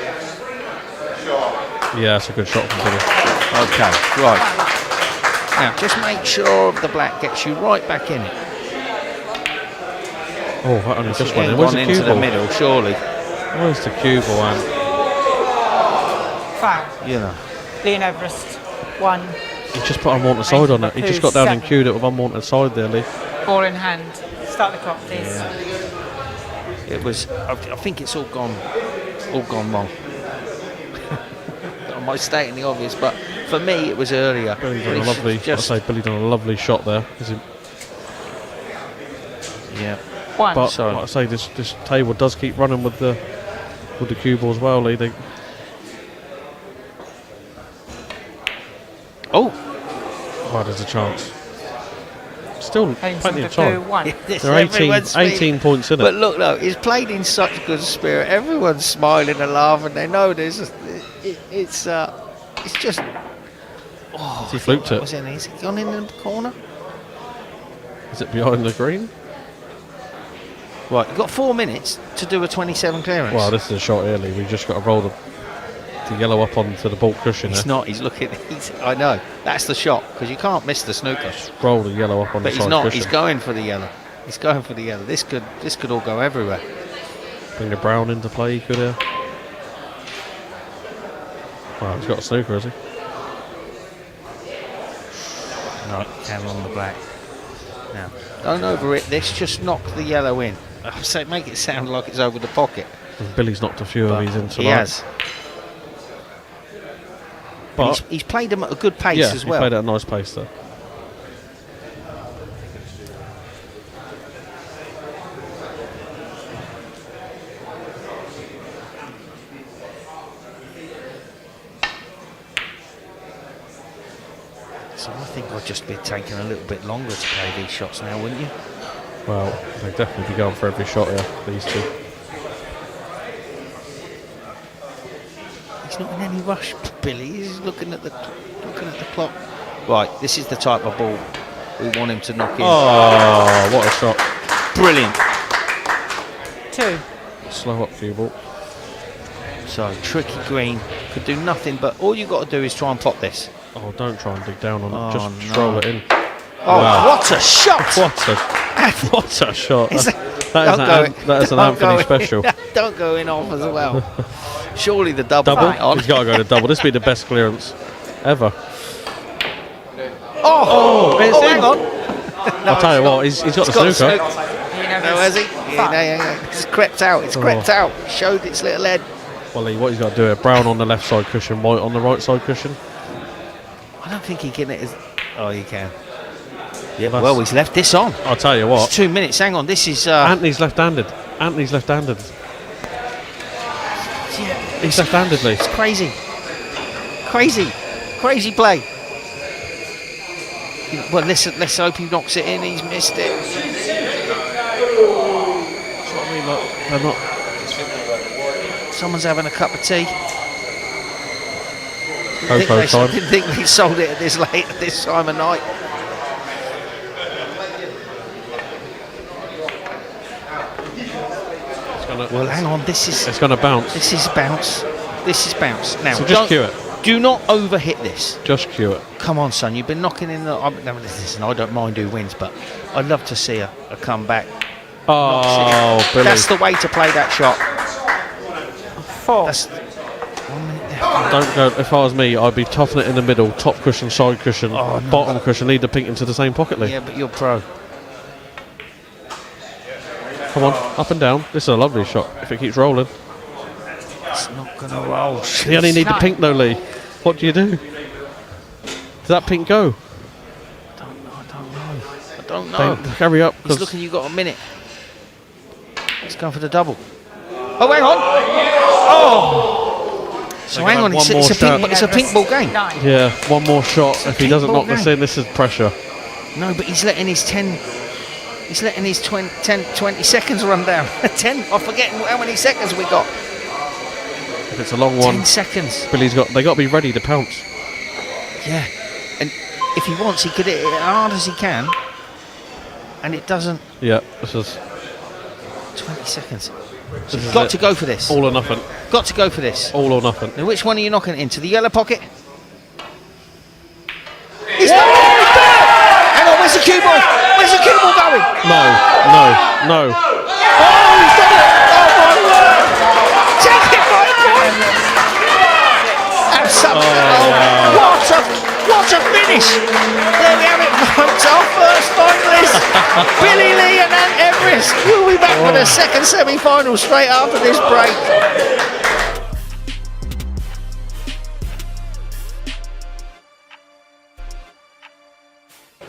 Yeah, it's a good shot from Billy. Okay, right. Now, just make sure the black gets you right back in it. Oh, that only just went in. Gone Where's the cue into the ball? middle, surely. Where's the cue ball, Anne? Foul. You know. Leon Everest. 1. He just put unwanted side on it. He just got down and cued it with unwanted side there, Lee. Ball in hand. Start the clock, please. Yeah. It was. I think it's all gone wrong. Am I stating the obvious? But for me, it was earlier. Billy done a lovely. Billy done a lovely shot there. Yeah. 1. But Sorry. like I say, this table does keep running with the cue ball as well, Lee. Oh, there's a chance. Still plenty of time. 1. There are 18 points in it. But look, he's played in such good spirit. Everyone's smiling and laughing. They know it's just. Oh, He fluked it. Is it gone in the corner? Is it behind the green? Right, you've got 4 minutes to do a 27 clearance. Well, this is a shot early. We've just got to roll the yellow up onto the bault cushion. He's not. He's looking. I know. That's the shot because you can't miss the snooker. Roll the yellow up on But the he's side not. cushion. He's going for the yellow. He's going for the yellow. This could all go everywhere. Bring the brown into play. He could. Well, he's got a snooker, has he? No, camera on the black. Now, don't overhit this. Just knock the yellow in. So make it sound like it's over the pocket. And Billy's knocked a few of these in tonight. He has. But he's played them at a good pace as well. he played at a nice pace though. So I think I'd just be taking a little bit longer to play these shots now, wouldn't you? Well, they'd definitely be going for every shot here, these two. He's not in any rush, Billy. He's looking at the clock. Right, this is the type of ball we want him to knock in. Oh, what a shot. Brilliant. 2. Slow up cue ball. So, tricky green. Could do nothing, but all you've got to do is try and pot this. Oh, don't try and dig down on Oh, it. Just no. roll it in. Oh, Wow. what a shot! What a shot. Is That is an Anthony special. Don't go in off as well. Surely the double. Double? On. He's got to go to double. This would be the best clearance ever. Oh, it's hang in. on. I'll tell you what, he's got the snooker. No, has he? Yeah, it's crept out. It's crept out. Showed its little head. Well, Lee, what he's got to do here, brown on the left side cushion, white on the right side cushion. I don't think he can. Oh, he can. Yeah, well, he's left this on. I'll tell you what. It's 2 minutes. Hang on, this is. Anthony's left-handed. He's left-handed, Lee. It's crazy. Crazy play. Well, let's hope he knocks it in. He's missed it. That's what I mean, like, they're not. Someone's having a cup of tea. Cocoa time. Didn't think we sold it at this late at this time of night. Well, hang on. It's going to bounce. This is bounce. Now, So just cue it. Do not overhit this. Just cue it. Come on, son. You've been knocking in the. Listen, I don't mind who wins, but I'd love to see a comeback. Oh, Billy. That's the way to play that shot. 4. That's 1 minute left. Don't go. If I was me, I'd be topping it in the middle, top cushion, side cushion, bottom cushion, lead the pink into the same pocket, Lee. Yeah, but you're pro. Come on, up and down. This is a lovely shot if it keeps rolling. It's not going to roll. You only need the pink though, Lee. What do you do? Does that pink go? I don't know. don't know. Hurry up. He's looking, you've got a minute. He's going for the double. Oh, hang on. Oh! So hang on, it's a pink ball game. Yeah, one more shot. If he doesn't knock this in, this is pressure. No, but he's letting his 10... He's letting his 20 seconds run down. 10? I'm forgetting how many seconds we got. If it's a long one... 10 seconds. They got to be ready to pounce. Yeah. And if he wants, he could hit it as hard as he can. And it doesn't... Yeah, this is... 20 seconds. So you've got to go for this. All or nothing. Got to go for this. All or nothing. Now, which one are you knocking it into? The yellow pocket? He's done it! He's done it! Hang on, where's the cue ball? Where's the cue ball going? No. Oh, he's done it! Oh, my word! Take it, my boy! What a finish! There we have it, folks. Our first finalists, Billy Lee and Ant Everest. We'll be back for the second semi-final straight after this break.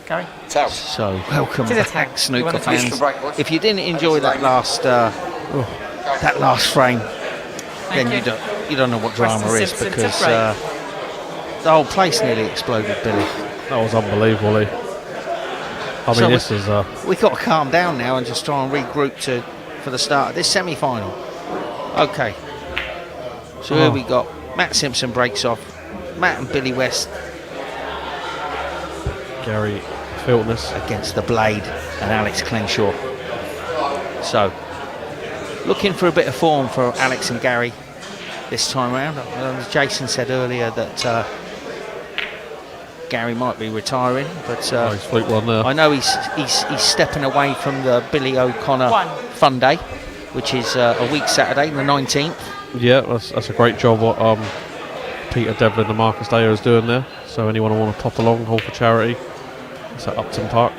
Gary? So, welcome To the back, tank. snooker You wanna fans. If you didn't enjoy that last frame, then you don't know what drama Preston is, Simpson because to break. the whole place nearly exploded, Billy. That was unbelievable, Lee. I mean, this is... We've got to calm down now and just try and regroup for the start of this semi-final. Okay. So here we got Matt Simpson breaks off. Matt and Billy West Gary Filtness against the Blade and Alex Clenshaw. So, looking for a bit of form for Alex and Gary this time around. As Jason said earlier that Gary might be retiring, but he's fluke one there. I know he's stepping away from the Billy O'Connor Fun Day, which is a week Saturday, the 19th. Yeah, that's a great job what Peter Devlin and Marcus Dayer is doing there. So anyone who want to pop along, all for charity. It's at Upton Park.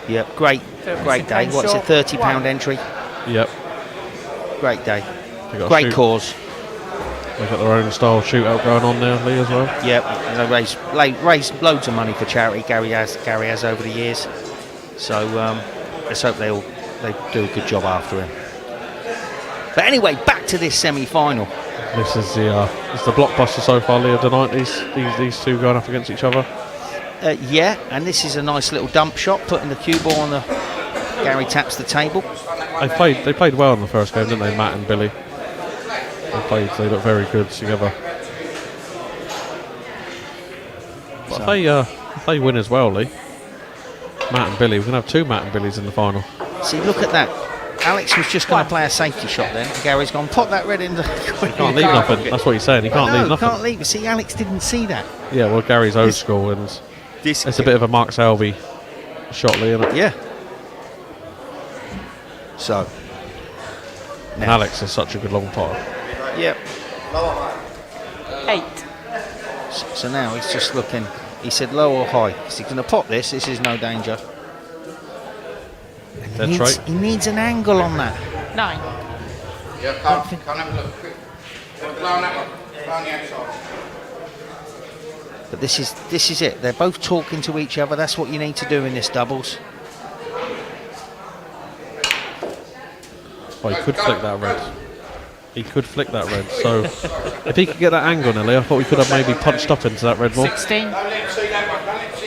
Yep, great day. What's it, £30 entry? Yep. Great day. Great cause. They've got their own style shootout going on there, Lee, as well. Yep, and they raise loads of money for charity. Gary has over the years. So let's hope they do a good job after him. But anyway, back to this semi-final. This is the blockbuster so far, Lee, of the night. These two going up against each other. Yeah, and this is a nice little dump shot, putting the cue ball on the... Gary taps the table. They played well in the first game, didn't they, Matt and Billy? They look very good together. But if they win as well, Lee, Matt and Billy, we're going to have two Matt and Billys in the final. See, look at that. Alex was just going to play a safety shot then. Gary's gone, pop that red in the... He can't leave nothing. That's what he's saying. He can't leave nothing. Can't leave it. See, Alex didn't see that. Yeah, well, Gary's old school, and it's a bit of a Mark Selby shot, Lee, isn't it? Yeah. So. And Alex is such a good long potter. Yep. 8. So now he's just looking. He said low or high. Is he going to pop this? This is no danger. He needs an angle on that. 9. Yeah, can't have a look. Quick. Blow that one. Blow on the outside. But this is it. They're both talking to each other. That's what you need to do in this doubles. Oh, he could flick that red. He could flick that red. So if he could get that angle, Nelly, I thought we could have maybe punched up into that red ball. 16. Don't let him see that one. Don't let him see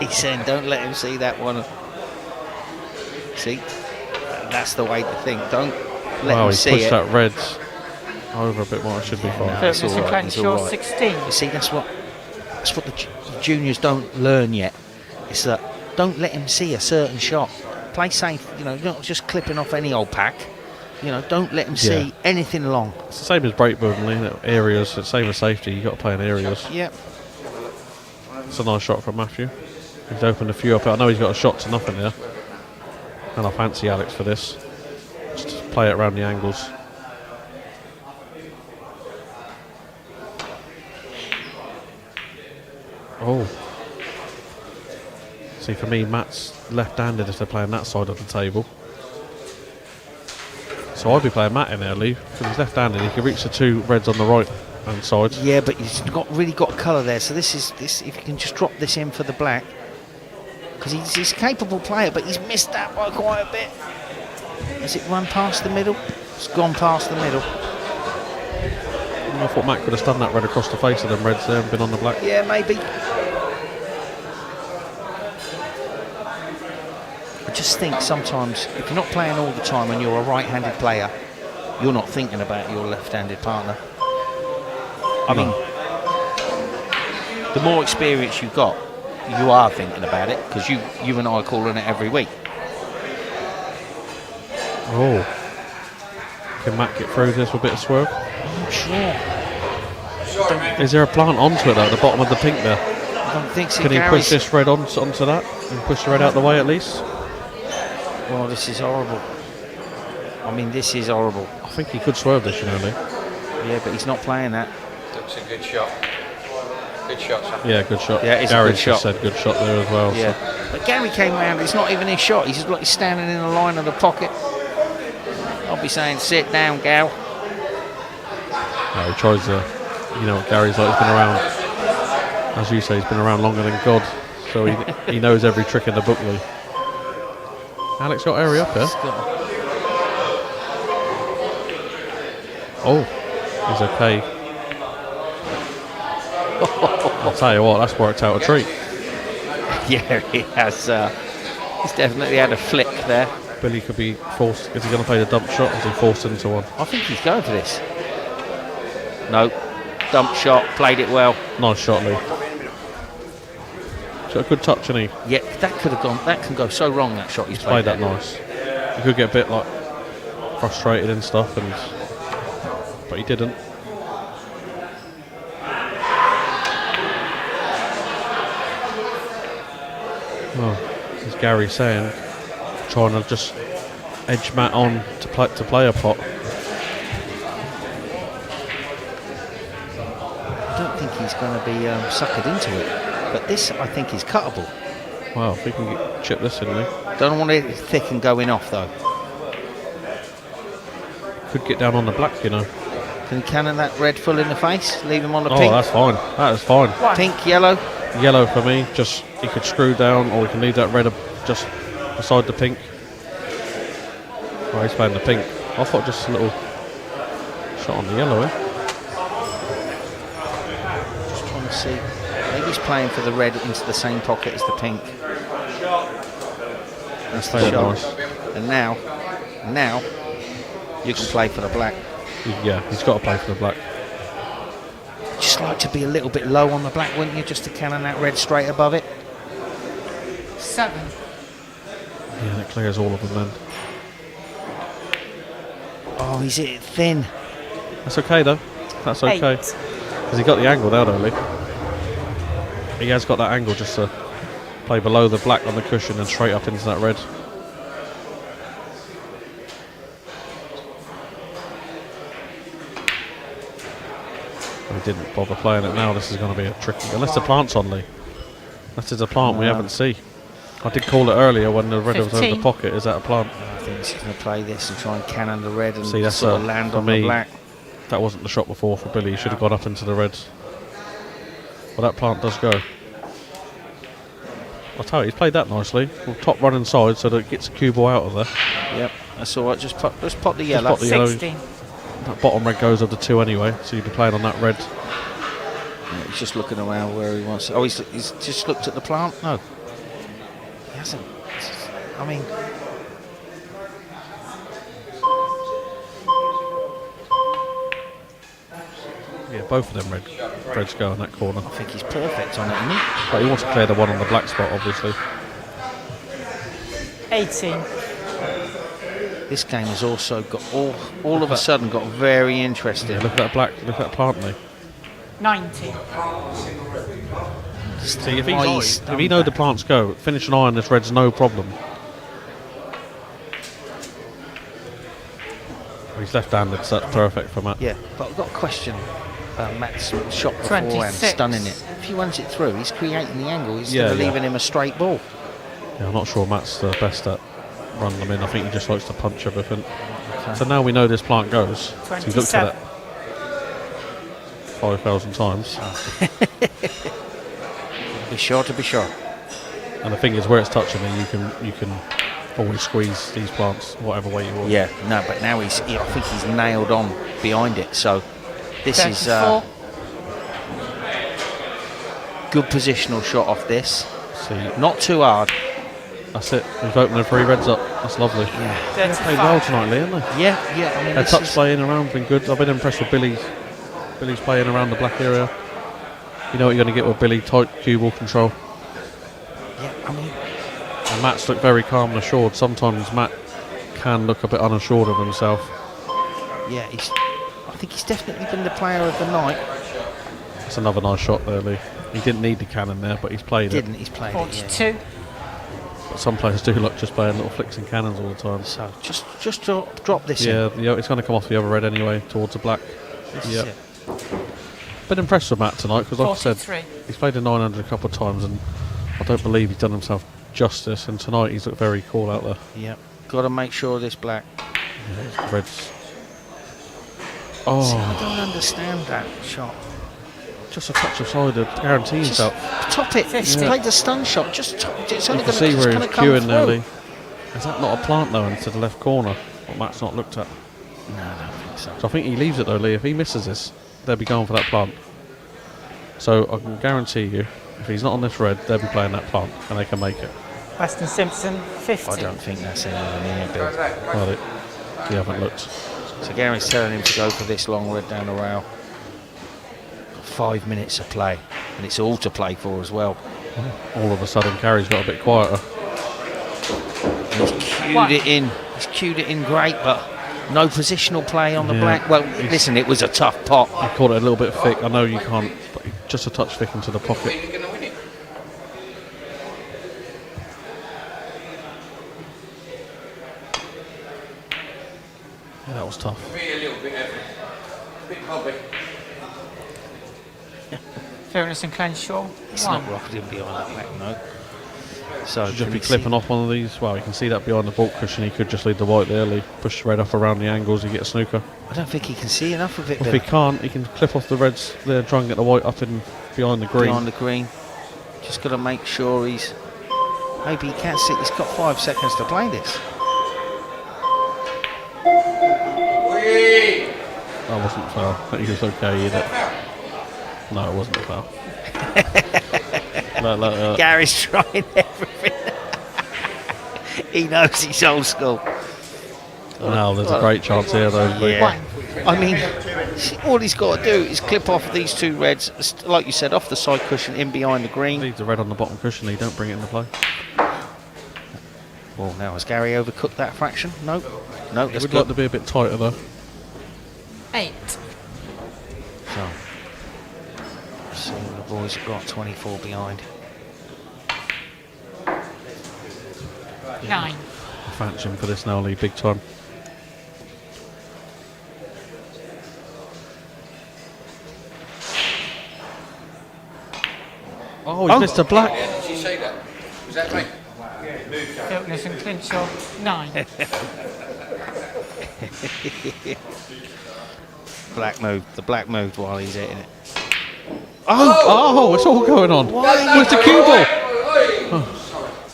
it. He's saying, don't let him see that one. See, that's the way to think. Don't let him see it. He pushed that red over a bit more. It should be fine. It's all right. It's all right. 16. You see, that's what the juniors don't learn yet. It's that don't let him see a certain shot. Play safe. You know, not just clipping off any old pack. You know, don't let him see anything long. It's the same as breakbuilding, you know, areas. It's the same as safety. You got to play in areas. Yep. It's a nice shot from Matthew. He's opened a few up. I know he's got a shot to nothing there. And I fancy Alex for this. Just play it around the angles. Oh. See, for me, Matt's left-handed if they're playing that side of the table. So I'd be playing Matt in there, Lee, because he's left-handed. He can reach the two reds on the right-hand side. Yeah, but he's really got colour there. So this. If you can just drop this in for the black. because he's a capable player, but he's missed that by quite a bit. Has it run past the middle? It's gone past the middle. I thought Matt could have stunned that red across the face of them reds there and been on the black. Yeah, maybe. I just think sometimes if you're not playing all the time and you're a right-handed player, you're not thinking about your left-handed partner. I mean, the more experience you've got, you are thinking about it, because you and I are calling it every week. Oh. Can Matt get through this with a bit of swerve? I'm not sure. Is there a plant onto it though, at the bottom of the pink there? I don't think so. Can he push this red onto that and push the red out the way at least? Oh, this is horrible. I mean, this is horrible. I think he could swerve this, you know, Lee. Yeah, but he's not playing that. Looks a good shot. Good shot, son. Yeah, good shot. Yeah, it's a Gary good shot. said good shot there as well. Yeah, So. but Gary came round. It's not even his shot. He's just like he's standing in the line of the pocket. I'll be saying, sit down, gal. No, he tries to, you know what Gary's like, he's been around, as you say, he's been around longer than God, so he knows every trick in the book, Lee. Alex got area up here. Oh, he's okay. I'll tell you what, that's worked out a treat. Yeah, he has. He's definitely had a flick there. Billy could be forced, is he going to play the dump shot, or is he forced into one? I think he's going for this. No, dump shot, played it well. Nice shot, Lee. He's got a good touch, hasn't he? Yeah, that could have gone. That can go so wrong. That shot he's Played played that nice. He could get a bit like frustrated and stuff, but he didn't. Oh, as Gary saying, trying to just edge Matt on to play a pot. I don't think he's going to be suckered into it. But this, I think, is cuttable. Wow, if we can chip this in, Lee. Don't want it thick and going off though. Could get down on the black, you know. Can he cannon that red full in the face? Leave him on the Oh, pink. that's fine. That is fine. Pink, yellow. Yellow for me. Just he could screw down, or we can leave that red just beside the pink. Oh, he's playing the pink. I thought just a little shot on the yellow, eh? Just trying to see. Maybe he's playing for the red into the same pocket as the pink. That's the Played it shot. nice. And now you can play for the black. Yeah, he's got to play for the black. Just like to be a little bit low on the black, wouldn't you? Just to cannon that red straight above it. 7. Yeah, that clears all of them then. Oh, he's hit it thin. That's okay though. That's okay. 8. Because he got the angle there, though, Lee. He has got that angle just to play below the black on the cushion and straight up into that red. He didn't bother playing it now. This is going to be a tricky. Unless the plant's on, Lee. Unless there's a plant we haven't seen. I did call it earlier when the red was over the 15. pocket. Is that a plant? I think he's going to play this and try and cannon the red and See, that's sort of a- land for on me, the black. That wasn't the shot before for Billy. He should have gone up into the reds. Well, that plant does go. I'll tell you, he's played that nicely. We'll top run inside so that it gets a cue ball out of there. Yep, that's all right. Just pot the yellow. pot the yellow. 16. That bottom red goes of the two anyway, so you'd be playing on that red. Yeah, he's just looking around where he wants. Oh, he's just looked at the plant. No, he hasn't. I mean, Yeah, both of them reds go in that corner. I think he's perfect on it, isn't he? But he wants to clear the one on the black spot, obviously. 18. This game has also got all of a sudden got very interesting. Yeah, look at that black, look at that plant, Lee. 19. See, if Why he's if he knows the plants go, finish an eye on this red's no problem. He's left-handed, so that's perfect for Matt. Yeah, but I've got a question. Matt's shot beforehand, 26. stunning it. If he runs it through, he's creating the angle. He's Yeah, still yeah. leaving him a straight ball. Yeah, I'm not sure Matt's the best at running them in. I think he just likes to punch everything. So now we know this plant goes. So he looked at it 5,000 times. Be sure to be sure. And the thing is, where it's touching me, you can always squeeze these plants whatever way you want. Yeah, no, but now I think he's nailed on behind it. So this is 34. good positional shot off this. See, Not too hard. that's it. We've opened the 3 reds up. That's lovely. Yeah, They played well 35. tonight, Lee, haven't they? yeah. I mean, Their this touch is- play in and around been good. I've been impressed with Billy's playing around the black area. You know what you're going to get with Billy, tight cue ball control. yeah, I mean, And Matt's looked very calm and assured. Sometimes Matt can look a bit unassured of himself. yeah. I think he's definitely been the player of the night. That's another nice shot there, Lee. He didn't need the cannon there, but he's played it. He's played it. Yeah. 42. But some players do look just playing little flicks and cannons all the time. So just drop this in. Yeah, it's going to come off the other red anyway, towards the black. This is Yeah. it. Been impressed with Matt tonight because, like I 43. said, he's played a 900 a couple of times, and I don't believe he's done himself justice. And tonight he's looked very cool out there. Yep. Got to make sure this black. Reds. See, Oh, I don't understand that shot. just a touch of side to guarantee Just himself. top it. 50. Play the stun shot. Just top, it's You only can going see where he's to come queuing there, through. Lee. Is that not a plant though into the left corner? What Matt's not looked at. No, I don't think so. So I think he leaves it though, Lee. If he misses this, they'll be going for that plant. So I can guarantee you, if he's not on this red, they'll be playing that plant, and they can make it. Weston Simpson, 50. I don't think that's anywhere near Bill. Well, you haven't looked. So Gary's telling him to go for this long red down the rail. 5 minutes of play, and it's all to play for as well. All of a sudden, Gary's got a bit quieter. And he's cued it in. He's cued it in great, but no positional play on the Yeah. black. Well, listen, it was a tough pot. He caught it a little bit thick. I know you can't, but just a touch thick into the pocket. He's going to win it. Yeah, that was tough. Be a little bit hobby. Fairness and Clenshaw, It's 1. not rocketing behind that black, no. So Should just can be you clipping see- off one of these. Well, you can see that behind the bulk cushion. He could just leave the white there. Lee. Push the red up around the angles. You get a snooker. I don't think he can see enough of it. If Bill. he can't, he can clip off the reds there, try and get the white up in behind the green. Behind the green. Just got to make sure he's. Maybe he can't see. He's got 5 seconds to play this. Whee! That wasn't a foul. I think he was okay either. No, it wasn't a foul. Gary's trying everything. He knows he's old school. No, there's a great chance here though. Yeah. I mean, all he's got to do is clip off these 2 reds, like you said, off the side cushion, in behind the green. Leave the red on the bottom cushion. He don't bring it into play. Well, now has Gary overcooked that fraction? No, no. It That's would good. like to be a bit tighter though. 8. So the boys have got 24 behind. 9. I fancy him for this now, Lee, big time. Oh, he missed a black. Did she say that? Was that me? Fairness and Clenshaw, 9. Black moved. The black moved while he's hitting it. Oh, it's all going on. Where's the cue ball?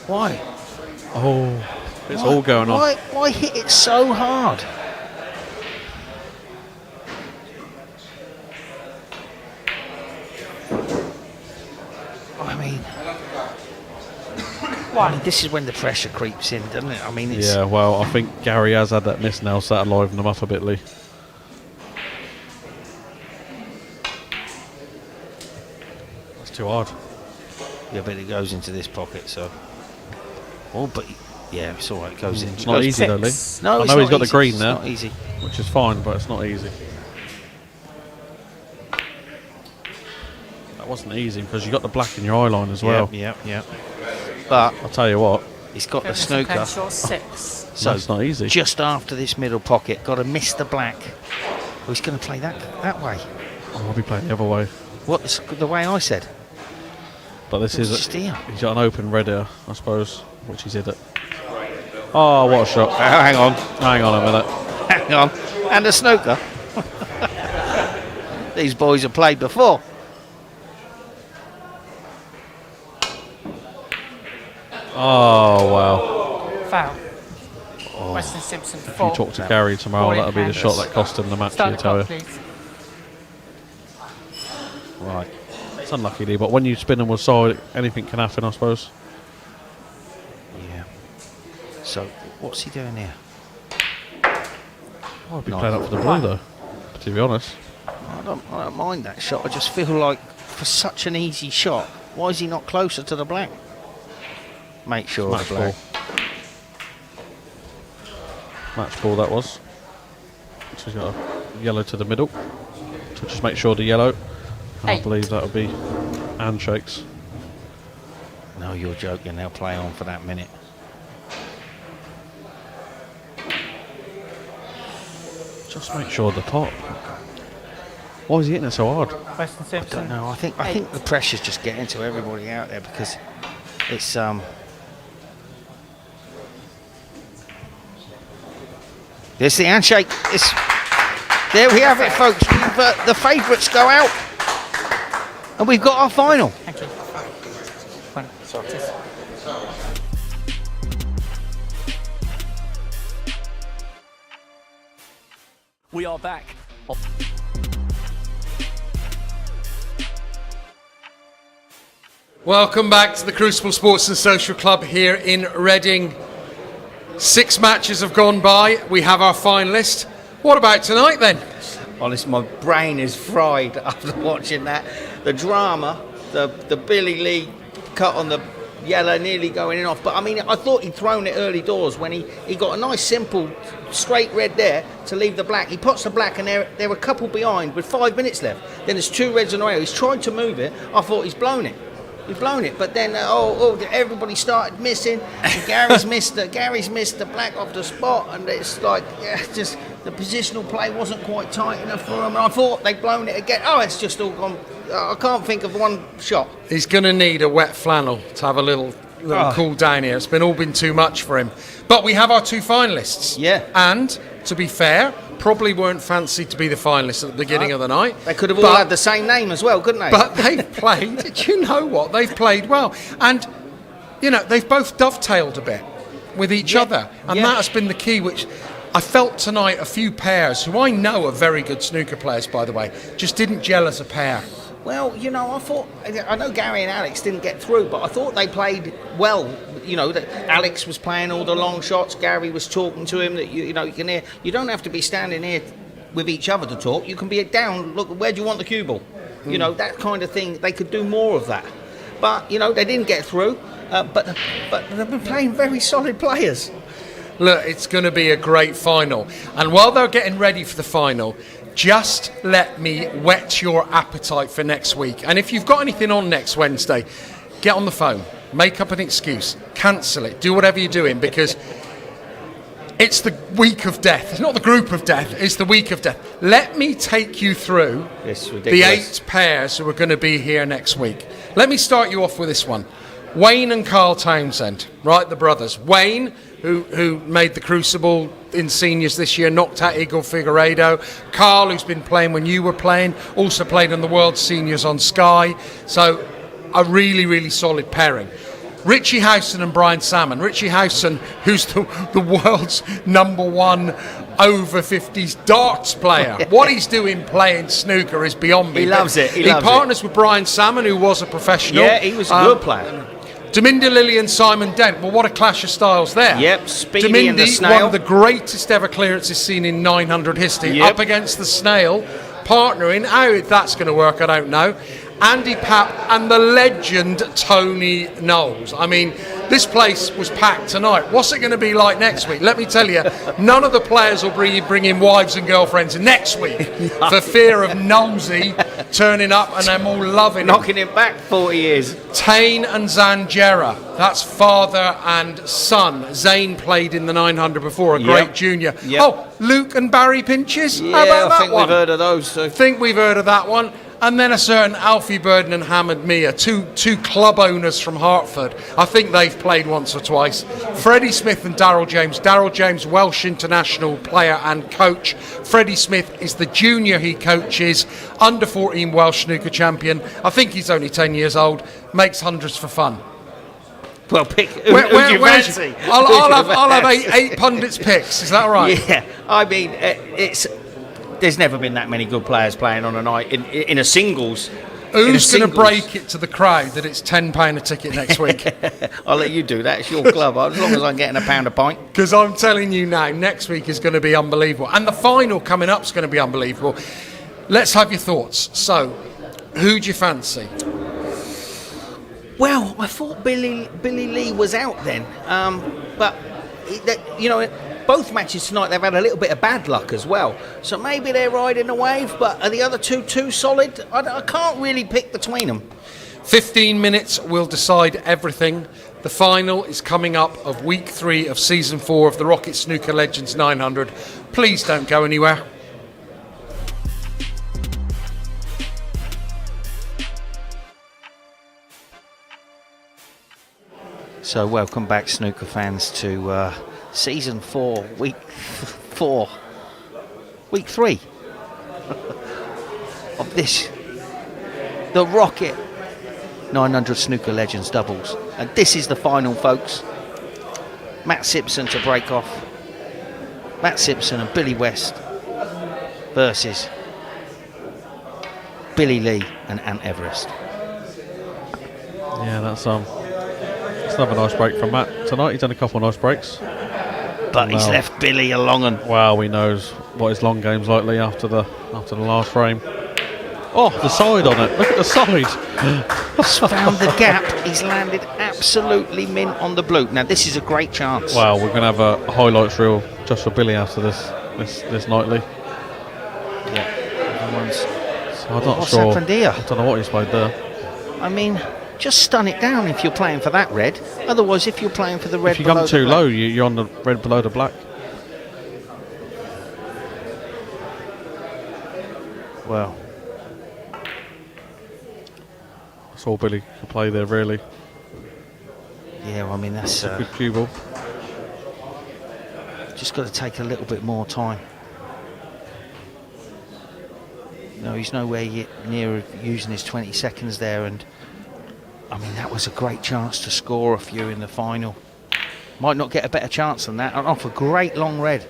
Why? Oh, it's all going on. Why hit it so hard? I mean, this is when the pressure creeps in, doesn't it? I mean, it's Yeah, well, I think Gary has had that miss now, so that'll liven them up a bit, Lee. That's too hard. yeah, but it goes into this pocket, so. Oh, but yeah, it's all right. It goes in. It's not easy though, Lee. No, I it's know not he's got the easy. green It's there, not easy. which is fine, but it's not easy. That wasn't easy because you got the black in your eye line as well. Yeah. But I'll tell you what, he's got the Fairness and snooker. Clenshaw, 6. So that's not easy. just after this middle pocket, got to miss the black. Oh, he's going to play that way. Oh, I'll be playing the other way. What the way I said? But this It's is just here. he's got an open red here, I suppose, which he's hit it. Oh, what a shot! Hang on, Hang on a minute. hang on, and a snooker. These boys have played before. Oh, wow. Foul. Weston Simpson, If you 4. talk to Gary tomorrow, Ball in that'll be the hand. shot that cost him the match, Start I the tell you. clock, please. Right. It's unlucky, Lee, but when you spin them with side, anything can happen, I suppose. Yeah. So, what's he doing here? I'd be playing up for the blue, though, to be honest. I don't mind that shot. I just feel like for such an easy shot, why is he not closer to the black? Make sure Match the black. Match ball, that was. So he's got a yellow to the middle. So just make sure the yellow. I 8. believe that'll be handshakes. No, you're joking. They'll play on for that minute. Just make sure the top. Why is he hitting it so hard? Weston Simpson. No, I think the pressure's just getting to everybody out there because it's There's the handshake. There we have it, folks. The favourites go out, and we've got our final. Thank you. One. Cheers. We are back. Welcome back to the Crucible Sports and Social Club here in Reading. 6 matches have gone by. We have our finalist. What about tonight then? Honestly, my brain is fried after watching that. The drama, the Billy Lee cut on the yellow nearly going in off. But I mean, I thought he'd thrown it early doors when he got a nice simple straight red there to leave the black. He puts the black and there were a couple behind with 5 minutes left. Then there's 2 reds in a row. He's tried to move it. I thought he's blown it. He's blown it, but then everybody started missing. And Gary's missed the black off the spot, and it's like just the positional play wasn't quite tight enough for him. And I thought they'd blown it again. Oh, it's just all gone. I can't think of one shot. He's going to need a wet flannel to have a little cool down here. It's all been too much for him. But we have our 2 finalists. Yeah. And to be fair, probably weren't fancied to be the finalists at the beginning of the night. They could have all had the same name as well, couldn't they? But they've played. Did you know what? They've played well. And, they've both dovetailed a bit with each other. And that has been the key, which I felt tonight a few pairs, who I know are very good snooker players, by the way, just didn't gel as a pair. Well, I know Gary and Alex didn't get through, but I thought they played well. That Alex was playing all the long shots. Gary was talking to him. That you can hear. You don't have to be standing here with each other to talk. You can be down. Look, where do you want the cue ball? That kind of thing. They could do more of that, but they didn't get through. But they've been playing very solid players. Look, it's going to be a great final. And while they're getting ready for the final, just let me whet your appetite for next week. And if you've got anything on next Wednesday, get on the phone, make up an excuse, cancel it, do whatever you're doing, because it's the week of death. It's not the group of death, it's the week of death. Let me take you through the 8 pairs who are going to be here next week. Let me start you off with this one. Wayne and Carl Townsend, right, the brothers. Wayne, who made the Crucible in seniors this year, knocked out Igor Figueiredo. Carl, who's been playing when you were playing, also played on the World Seniors on Sky. So a really, really solid pairing. Richie Howson and Brian Salmon. Richie Howson, who's the world's #1 over 50s darts player. What he's doing playing snooker is beyond me. He loves it. He partners with Brian Salmon, who was a professional. Yeah, he was a good player. Daminda Lilly and Simon Dent. Well, what a clash of styles there. Yep, Speedy and the Snail. One of the greatest ever clearances seen in 900 history. Up against the Snail, partnering. How that's going to work, I don't know. Andy Papp and the legend Tony Knowles. I mean, this place was packed tonight. What's it going to be like next week? Let me tell you, none of the players will bring in wives and girlfriends next week for fear of Knowlesy turning up and them all loving knocking him back 40 years. Tane and Zanjera, that's father and son. Zane played in the 900 before, a great junior. Oh, Luke and Barry Pinches? Yeah, how about that I think one? we've heard of those. So. Think we've heard of that one. And then a certain Alfie Burden and Hamid Mia, two club owners from Hartford. I think they've played once or twice. Freddie Smith and Daryl James. Daryl James, Welsh international player and coach. Freddie Smith is the junior he coaches, under 14 Welsh snooker champion. I think he's only 10 years old, makes hundreds for fun. Well, pick who do you fancy? I'll have eight pundits' picks. Is that all right? Yeah, I mean, there's never been that many good players playing on a night in a singles. Who's going to break it to the crowd that it's £10 a ticket next week? I'll let you do that. It's your club. As long as I'm getting £1 a pint. Because I'm telling you now, next week is going to be unbelievable. And the final coming up is going to be unbelievable. Let's have your thoughts. So, who do you fancy? Well, I thought Billy Lee was out then. But, both matches tonight, they've had a little bit of bad luck as well. So maybe they're riding the wave, but are the other two too solid? I can't really pick between them. 15 minutes will decide everything. The final is coming up of week 3 of season 4 of the Rocket Snooker Legends 900. Please don't go anywhere. So welcome back, snooker fans, to season 4, week 3 of this, the Rocket 900 Snooker Legends doubles. And this is the final, folks. Matt Simpson to break off. Matt Simpson and Billy West versus Billy Lee and Ant Everest. Yeah, that's another nice break from Matt tonight. He's done a couple of nice breaks. But he's left Billy a long one. Well, he knows what his long game's likely after the last frame. Oh, the side on it. Look at the side. He's found the gap. He's landed absolutely mint on the blue. Now, this is a great chance. Well, we're going to have a highlights reel just for Billy after this nightly. Yeah. I'm not What's sure. happened here? I don't know what he's played there. I mean, just stun it down if you're playing for that red. Otherwise, if you're playing for the red, if you come too low, you're on the red below the black. Well, that's all Billy can play there, really. yeah, I mean, that's a good cue ball. Just got to take a little bit more time. No, he's nowhere near using his 20 seconds there, and I mean, that was a great chance to score a few in the final. Might not get a better chance than that. And off a great long red.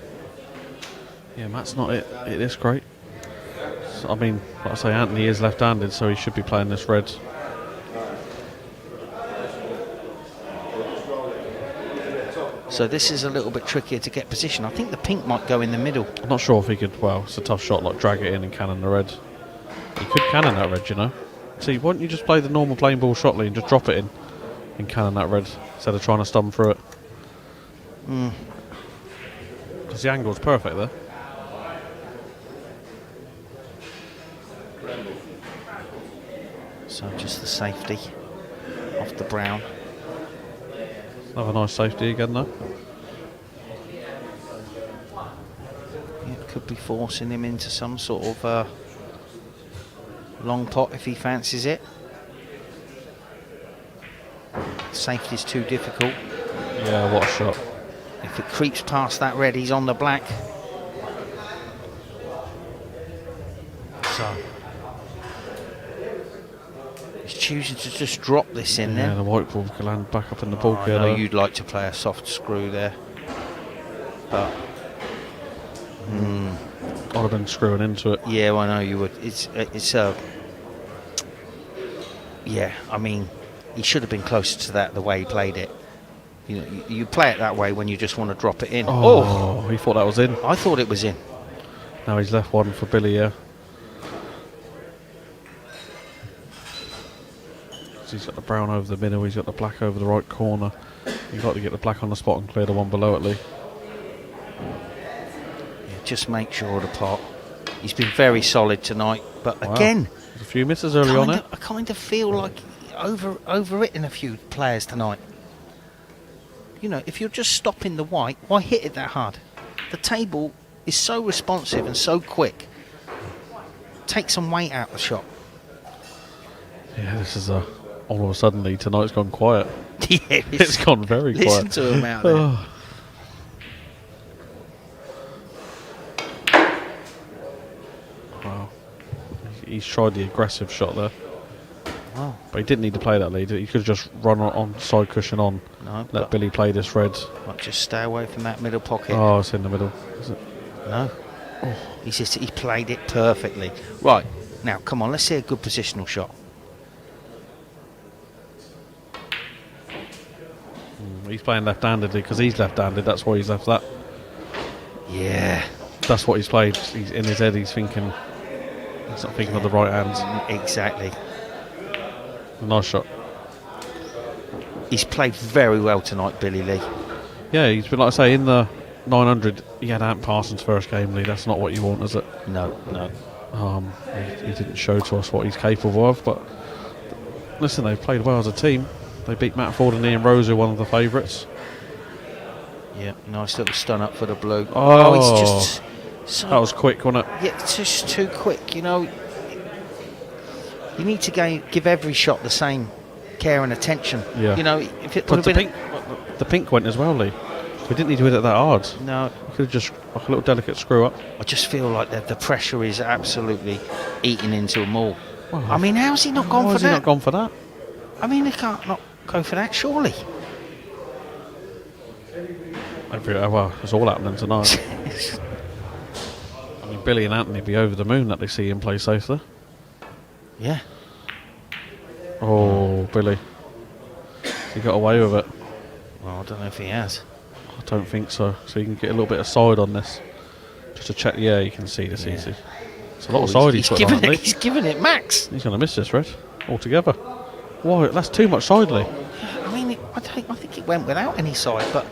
Yeah, Matt's not it is great. So, I mean, like I say, Anthony is left-handed, so he should be playing this red. So this is a little bit trickier to get position. I think the pink might go in the middle. I'm not sure if he could, well, it's a tough shot, like drag it in and cannon the red. He could cannon that red, you know. See, why don't you just play the normal plain ball shot lead and just drop it in and cannon that red instead of trying to stun through it? Because the angle's perfect there. So just the safety off the brown. Another nice safety again, though. It could be forcing him into some sort of long pot if he fancies it. Safety's too difficult. Yeah, what a shot. If it creeps past that red, he's on the black. So he's choosing to just drop this in there. Yeah, the white ball can land back up in the ball. I know you'd like to play a soft screw there, but I'd have been screwing into it. yeah, well, I know you would. It's yeah. I mean, he should have been closer to that the way he played it. You know, you play it that way when you just want to drop it in. Oh, he thought that was in. I thought it was in. Now he's left one for Billy, yeah. He's got the brown over the middle, he's got the black over the right corner. You've got to get the black on the spot and clear the one below at least. Yeah, just make sure of the pot. He's been very solid tonight, but Wow. again, There's a few misses early on there. I kind of feel like overwritten a few players tonight. You know, if you're just stopping the white, why hit it that hard? The table is so responsive and so quick. Take some weight out of the shot. Yeah, this is all of a sudden tonight's gone quiet. Yeah, It's gone very listen quiet. to him out there. Wow. He's tried the aggressive shot there. Wow. But he didn't need to play that lead. He could have just run on side cushion on. No, let Billy play this red. Right, just stay away from that middle pocket. Oh, it's in the middle. Is it? No. Oh, he played it perfectly. Right, now come on, let's see a good positional shot. He's playing left-handedly because he's left-handed. That's why he's left that. Yeah. That's what he's played. He's in his head. He's thinking. He's not thinking of the right hand. Exactly. Nice shot. He's played very well tonight, Billy Lee. Yeah, he's been, like I say, in the 900. He had Ant Parsons' first game, Lee. That's not what you want, is it? No. He didn't show to us what he's capable of. But listen, they played well as a team. They beat Matt Ford and Ian Rose, one of the favourites. Yeah, nice little stun up for the blue. Oh, he's just... So, that was quick, wasn't it? Yeah, it's just too quick, you know. You need to give every shot the same care and attention. Yeah. You know, if it But would have been... the pink went as well, Lee. We didn't need to hit it that hard. No. You could have just, like a little delicate screw up. I just feel like the pressure is absolutely eating into them all. Well, I mean, how's he not gone why for has he that? not gone for that? I mean, he can't not go for that, surely. Well, it's all happening tonight. I mean, Billy and Anthony be over the moon that they see him play safe there. Yeah. Oh, Billy. He got away with it. Well, I don't know if he has. I don't think so. So you can get a little bit of side on this. Just to check. Yeah, you can see this easy. It's a lot of side he's putting on it. He's giving it max. He's going to miss this red altogether. Why? That's too much side, Lee. I mean, I think it went without any side, but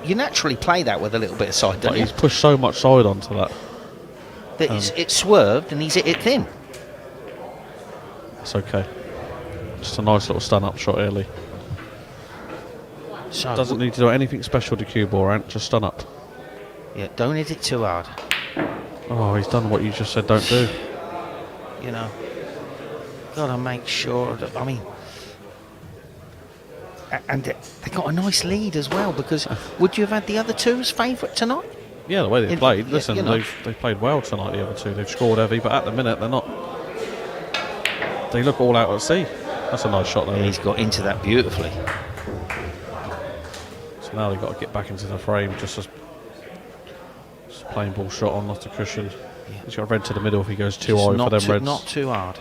you naturally play that with a little bit of side, don't But you? he's pushed so much side onto that. It swerved and he's hit it thin. It's okay. Just a nice little stun-up shot early. So Doesn't need to do anything special to cue ball, Ant. Just stun up. Yeah, don't hit it too hard. Oh, he's done what you just said don't do. You know, gotta make sure that, I mean, and they got a nice lead as well, because would you have had the other two as favourite tonight? Yeah, the way they played. Yeah, Listen, you know. they've played well tonight, the other two. They've scored heavy, but at the minute they're not. They look all out at sea. That's a nice shot there. And he's got into that beautifully. So now they've got to get back into the frame, just as plain ball shot on off the cushion. Yeah. He's got red to the middle if he goes too high for them reds. Not too hard.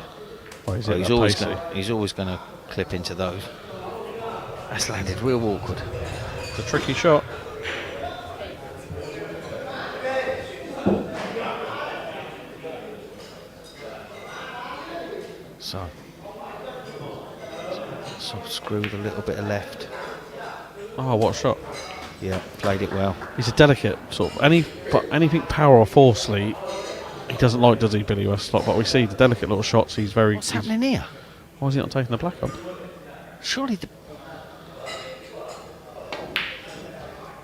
Well, he's always going to clip into those. That's landed real awkward. It's a tricky shot. So screw with a little bit of left. Oh, what a shot. Yeah, played it well. He's a delicate sort of anything power or forcely he doesn't like, does he, Billy Westlock? But we see the delicate little shots. What's happening here? Why is he not taking the black on? Surely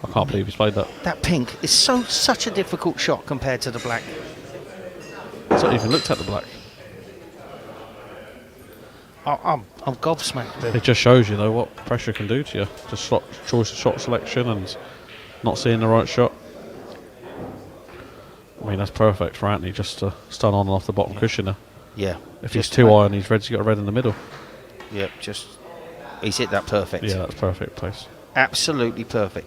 I can't believe he's played that. that pink is such a difficult shot compared to the black. He's not even looked at the black. I'm gobsmacked. Bill. It just shows you though what pressure can do to you. Just choice of shot selection and not seeing the right shot. I mean, that's perfect for Anthony, just to stun on and off the bottom cushion there. Yeah. If he's too high and he's red, he's got a red in the middle. Yeah, he's hit that perfect. Yeah, that's perfect place. Absolutely perfect.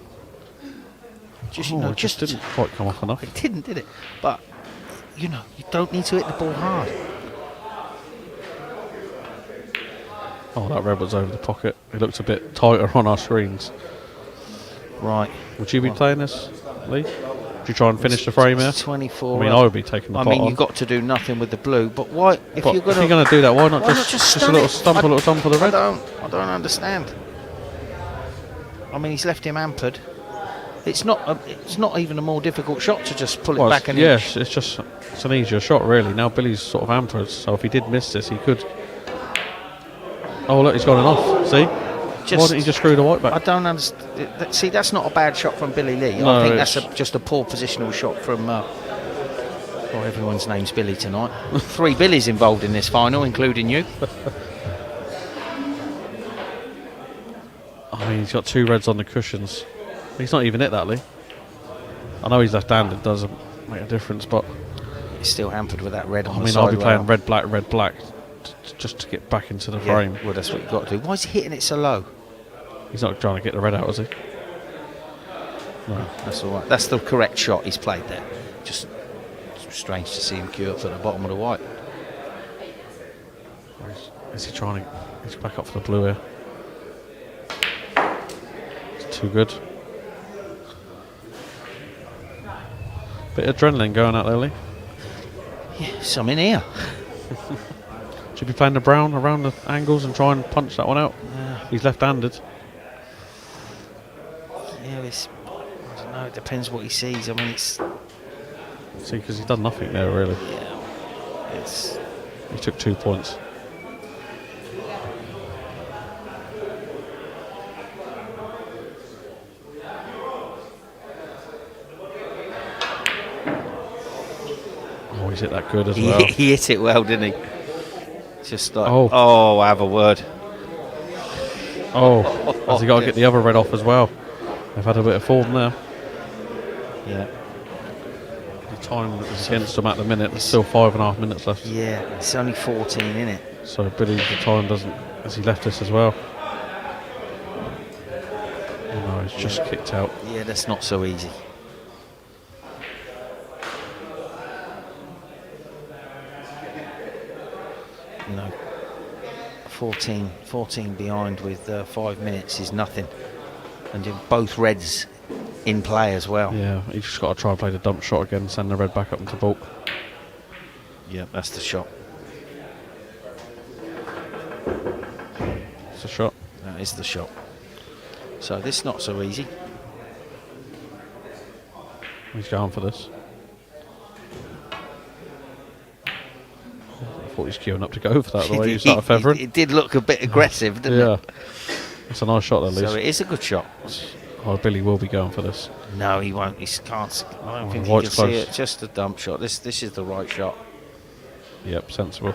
It just didn't quite come off enough. It didn't, did it? But you don't need to hit the ball hard. Oh, that red was over the pocket. It looks a bit tighter on our screens. Right. Would you be playing this, Lee? Would you try and finish the frame here? 24. I mean, I would be taking the pot on. you've got to do nothing with the blue, but why? If you're going to do that, why not why just stun a little it? stump, a little stump for the red? I don't understand. I mean, he's left him hampered. It's not even a more difficult shot to just pull it back an inch. Yes, it's an easier shot really. Now Billy's sort of hampered, so if he did miss this, he could. Oh look, he's gone off. See? Why didn't he just screw the white back? I don't understand. See, that's not a bad shot from Billy Lee. No, I think that's just a poor positional shot from. Everyone's name's Billy tonight. 3 Billies involved in this final, including you. I mean, he's got 2 reds on the cushions. He's not even hit that, Lee. I know he's left-handed, doesn't make a difference, but He's still hampered with that red on the I mean, side I'll be playing rail. red, black, just to get back into the frame. Well, that's what you've got to do. Why is he hitting it so low? He's not trying to get the red out, is he? No. That's all right. That's the correct shot he's played there. Just strange to see him queue up at the bottom of the white. Is he trying to... He's back up for the blue here. It's too good. Bit of adrenaline going out there, Lee. Yeah, some in here. Should be playing the brown around the angles and try and punch that one out. He's left-handed. Yeah, I don't know. It depends what he sees. I mean, it's... See, because he's done nothing there, really. Yeah, it's... He took 2 points. Oh, he's hit that good as well. He hit it well, didn't he? Just like, oh, have a word. Oh, has he got to get the other red off as well? They've had a bit of form there. Yeah. The time is against them at the minute. There's still 5.5 minutes left. Yeah, it's only 14, isn't it? So Billy, the time doesn't... Has he left us as well? Oh no, he's just kicked out. Yeah, that's not so easy. You know, 14 behind with 5 minutes is nothing. And you've both reds in play as well. Yeah, he's just got to try and play the dump shot again, send the red back up into bulk. Yeah, that's the shot. It's a shot. That is the shot. So this is not so easy. He's going for this. I thought he was queuing up to go for that the way he started feathering. It did look a bit aggressive, didn't it? Yeah. It's a nice shot at least. So it is a good shot. Oh, Billy will be going for this. No, he won't. He can't. I don't think he White's can see close. it. Just a dump shot. This is the right shot. Yep, sensible.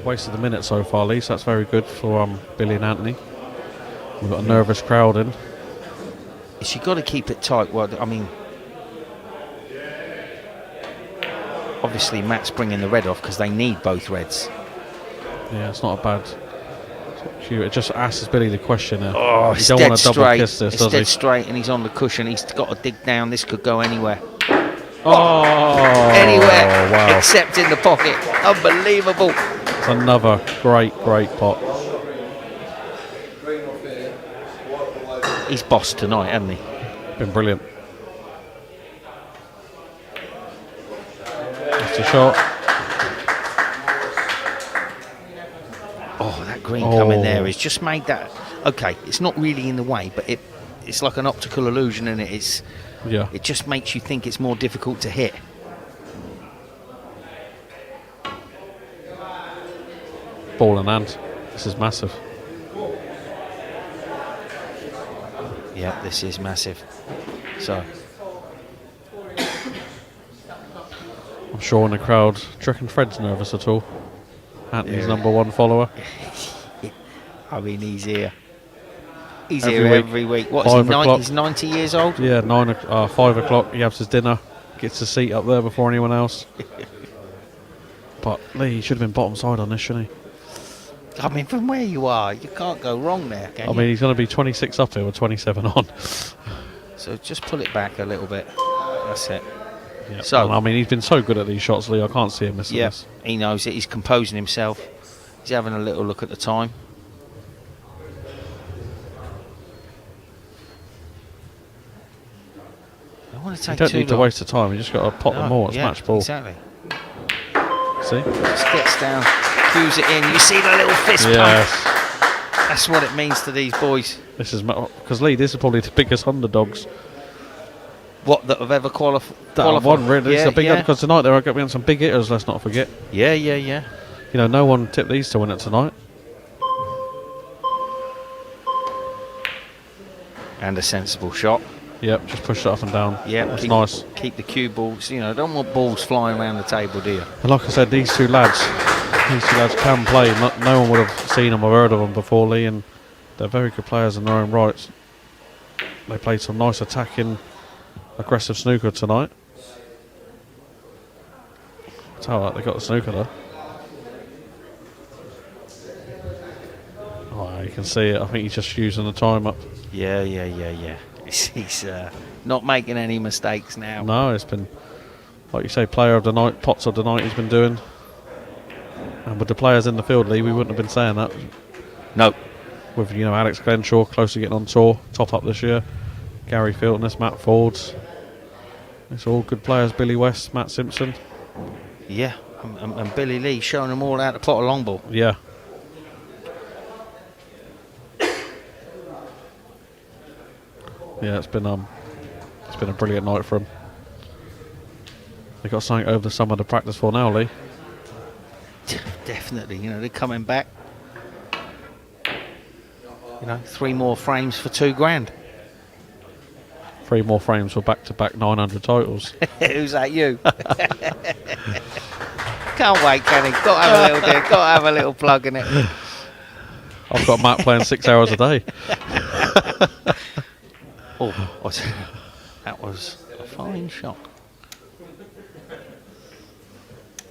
Wasted a minute so far, Lee, so that's very good for Billy and Anthony. We've got a nervous crowd in. You've got to keep it tight. Well, I mean, obviously Matt's bringing the red off because they need both reds. Yeah, it's not a bad cue. It just asks Billy the question. Oh, you it's don't dead want to double straight. kiss this, It's does dead he? straight, and he's on the cushion. He's got to dig down. This could go anywhere. Oh, Anywhere wow. except in the pocket. Unbelievable. It's another great pot. He's bossed tonight, hasn't he? Been brilliant. Just a shot. Oh, that green coming there has just made that. Okay, it's not really in the way, but it's like an optical illusion, and Yeah. it just makes you think it's more difficult to hit. Ball in hand. This is massive. Yeah, this is massive. So, I'm sure in the crowd. Do you reckon Fred's nervous at all? Anthony's #1 follower. I mean, he's here. He's Every here week. every week. What is 5 he? o'clock. He's 90 years old. Yeah, 5 o'clock. He has his dinner, gets his seat up there before anyone else. But Lee, he should have been bottom side on this, shouldn't he? I mean, from where you are, you can't go wrong there, can you? I mean, he's going to be 26 up here with 27 on. So just pull it back a little bit. That's it. Yeah, So- I mean, he's been so good at these shots, Lee. I can't see him missing this. He knows it. He's composing himself. He's having a little look at the time. I want to You take don't too need to long. waste the time. You just got to pop them all. It's yeah, match ball. Exactly. See? Just gets down, cues it in. You see the little fist pump. Yes. That's what it means to these boys. This is because Lee. This is probably the biggest underdogs What that have ever qualified. that have won. Really, Yeah, it's a big yeah. because tonight they're going to be on some big hitters. Let's not forget. Yeah. You know, no one tipped these to win it tonight. And a sensible shot. Yep, just push it up and down. Yeah, that's nice. Keep the cue balls. You know, don't want balls flying around the table, do you? And like I said, these two lads can play. No one would have seen them or heard of them before, Lee, and they're very good players in their own rights. They played some nice attacking, aggressive snooker tonight. Tell that they got the snooker though. can see it. I think he's just using the time up. Yeah. He's not making any mistakes now. No, it's been, like you say, player of the night, pots of the night he's been doing. And with the players in the field, Lee, we wouldn't have been saying that. No. With, Alex Glenshaw close to getting on tour, top up this year. Gary Filtness, Matt Fords. It's all good players. Billy West, Matt Simpson. Yeah, and Billy Lee showing them all how to plot a long ball. Yeah. Yeah, it's been a brilliant night for him. They got something over the summer to practice for now, Lee. Definitely, they're coming back. 3 more frames for $2,000. 3 more frames for back-to-back 900 titles. Who's that, you? Can't wait, Kenny. Got to have a little bit. Got to have a little plug in it. I've got Matt playing 6 hours a day. That was a fine shot.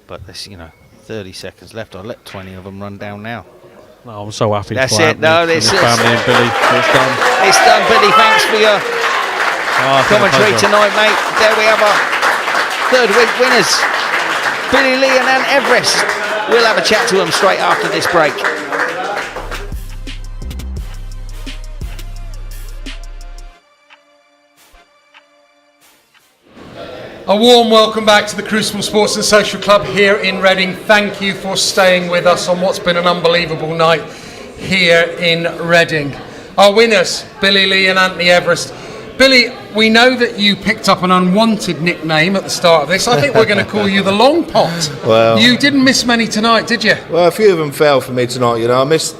But there's 30 seconds left. I'll let 20 of them run down now. No, I'm so happy. That's for it. No, this is family and Billy. It's done. It's done, Billy. Thanks for your commentary tonight, mate. There we have our third week winners, Billy Lee and Ant Everest. We'll have a chat to them straight after this break. A warm welcome back to the Crucible Sports and Social Club here in Reading. Thank you for staying with us on what's been an unbelievable night here in Reading. Our winners, Billy Lee and Anthony Everest. Billy, we know that you picked up an unwanted nickname at the start of this. I think we're going to call you the Long Pot. Well, you didn't miss many tonight, did you? Well, a few of them fell for me tonight. I missed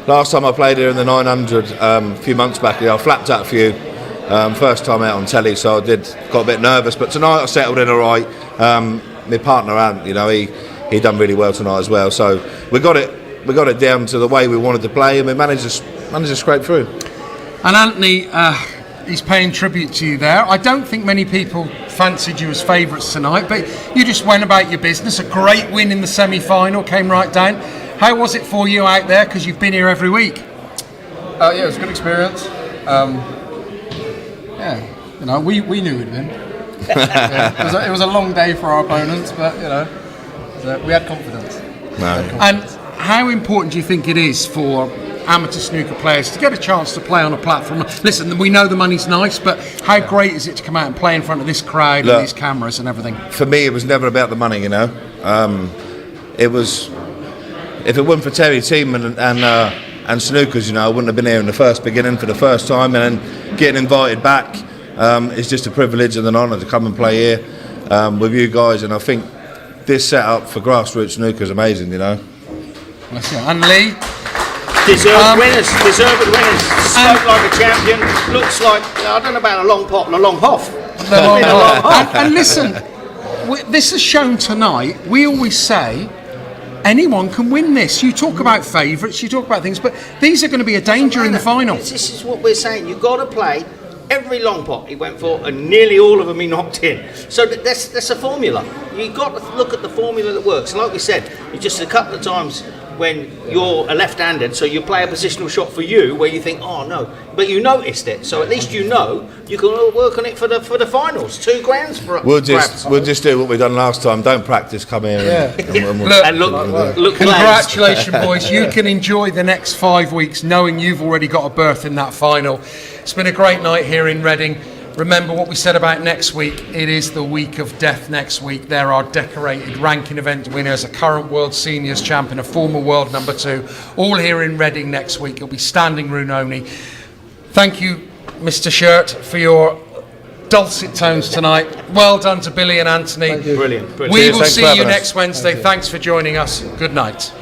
last time I played here in the 900 a few months back. I flapped out a few. First time out on telly, so I got a bit nervous. But tonight I settled in all right. My partner Ant, he done really well tonight as well. So we got it down to the way we wanted to play, and we managed to scrape through. And Anthony, he's paying tribute to you there. I don't think many people fancied you as favourites tonight, but you just went about your business. A great win in the semi-final, came right down. How was it for you out there? Because you've been here every week. Yeah, it was a good experience. We knew we'd win. It was a long day for our opponents, but we had confidence. And how important do you think it is for amateur snooker players to get a chance to play on a platform? Listen, we know the money's nice, but how great is it to come out and play in front of this crowd and these cameras and everything? For me, it was never about the money. It was, if it weren't for Terry Tiemann and Snookers, I wouldn't have been here in the beginning for the first time, and then getting invited back. It's just a privilege and an honour to come and play here with you guys, and I think this setup for grassroots snooker is amazing. Bless you. And Lee, deserved winners. Spoke like a champion. Looks like I don't know about a long pot and a long hoff. And listen, this has shown tonight. We always say anyone can win this. You talk about favourites, you talk about things, but these are going to be a danger in the final. This is what we're saying. You've got to play every long pot he went for, and nearly all of them he knocked in. So that's a formula. You've got to look at the formula that works. And like we said, it's just a couple of times when you're a left-handed, so you play a positional shot for you where you think, oh no, but you noticed it. So at least you can work on it for the finals. $2,000 for We'll just do what we done last time. Don't practice. Come here. And look. Congratulations, boys. You can enjoy the next 5 weeks knowing you've already got a berth in that final. It's been a great night here in Reading. Remember what we said about next week. It is the week of death next week. There are decorated ranking event winners, a current world seniors champion, a former world number 2, all here in Reading next week. It'll be standing room only. Thank you, Mr. Shirt, for your dulcet tones tonight. Well done to Billy and Anthony. Brilliant. We will see you next Wednesday. Thanks for joining us. Good night.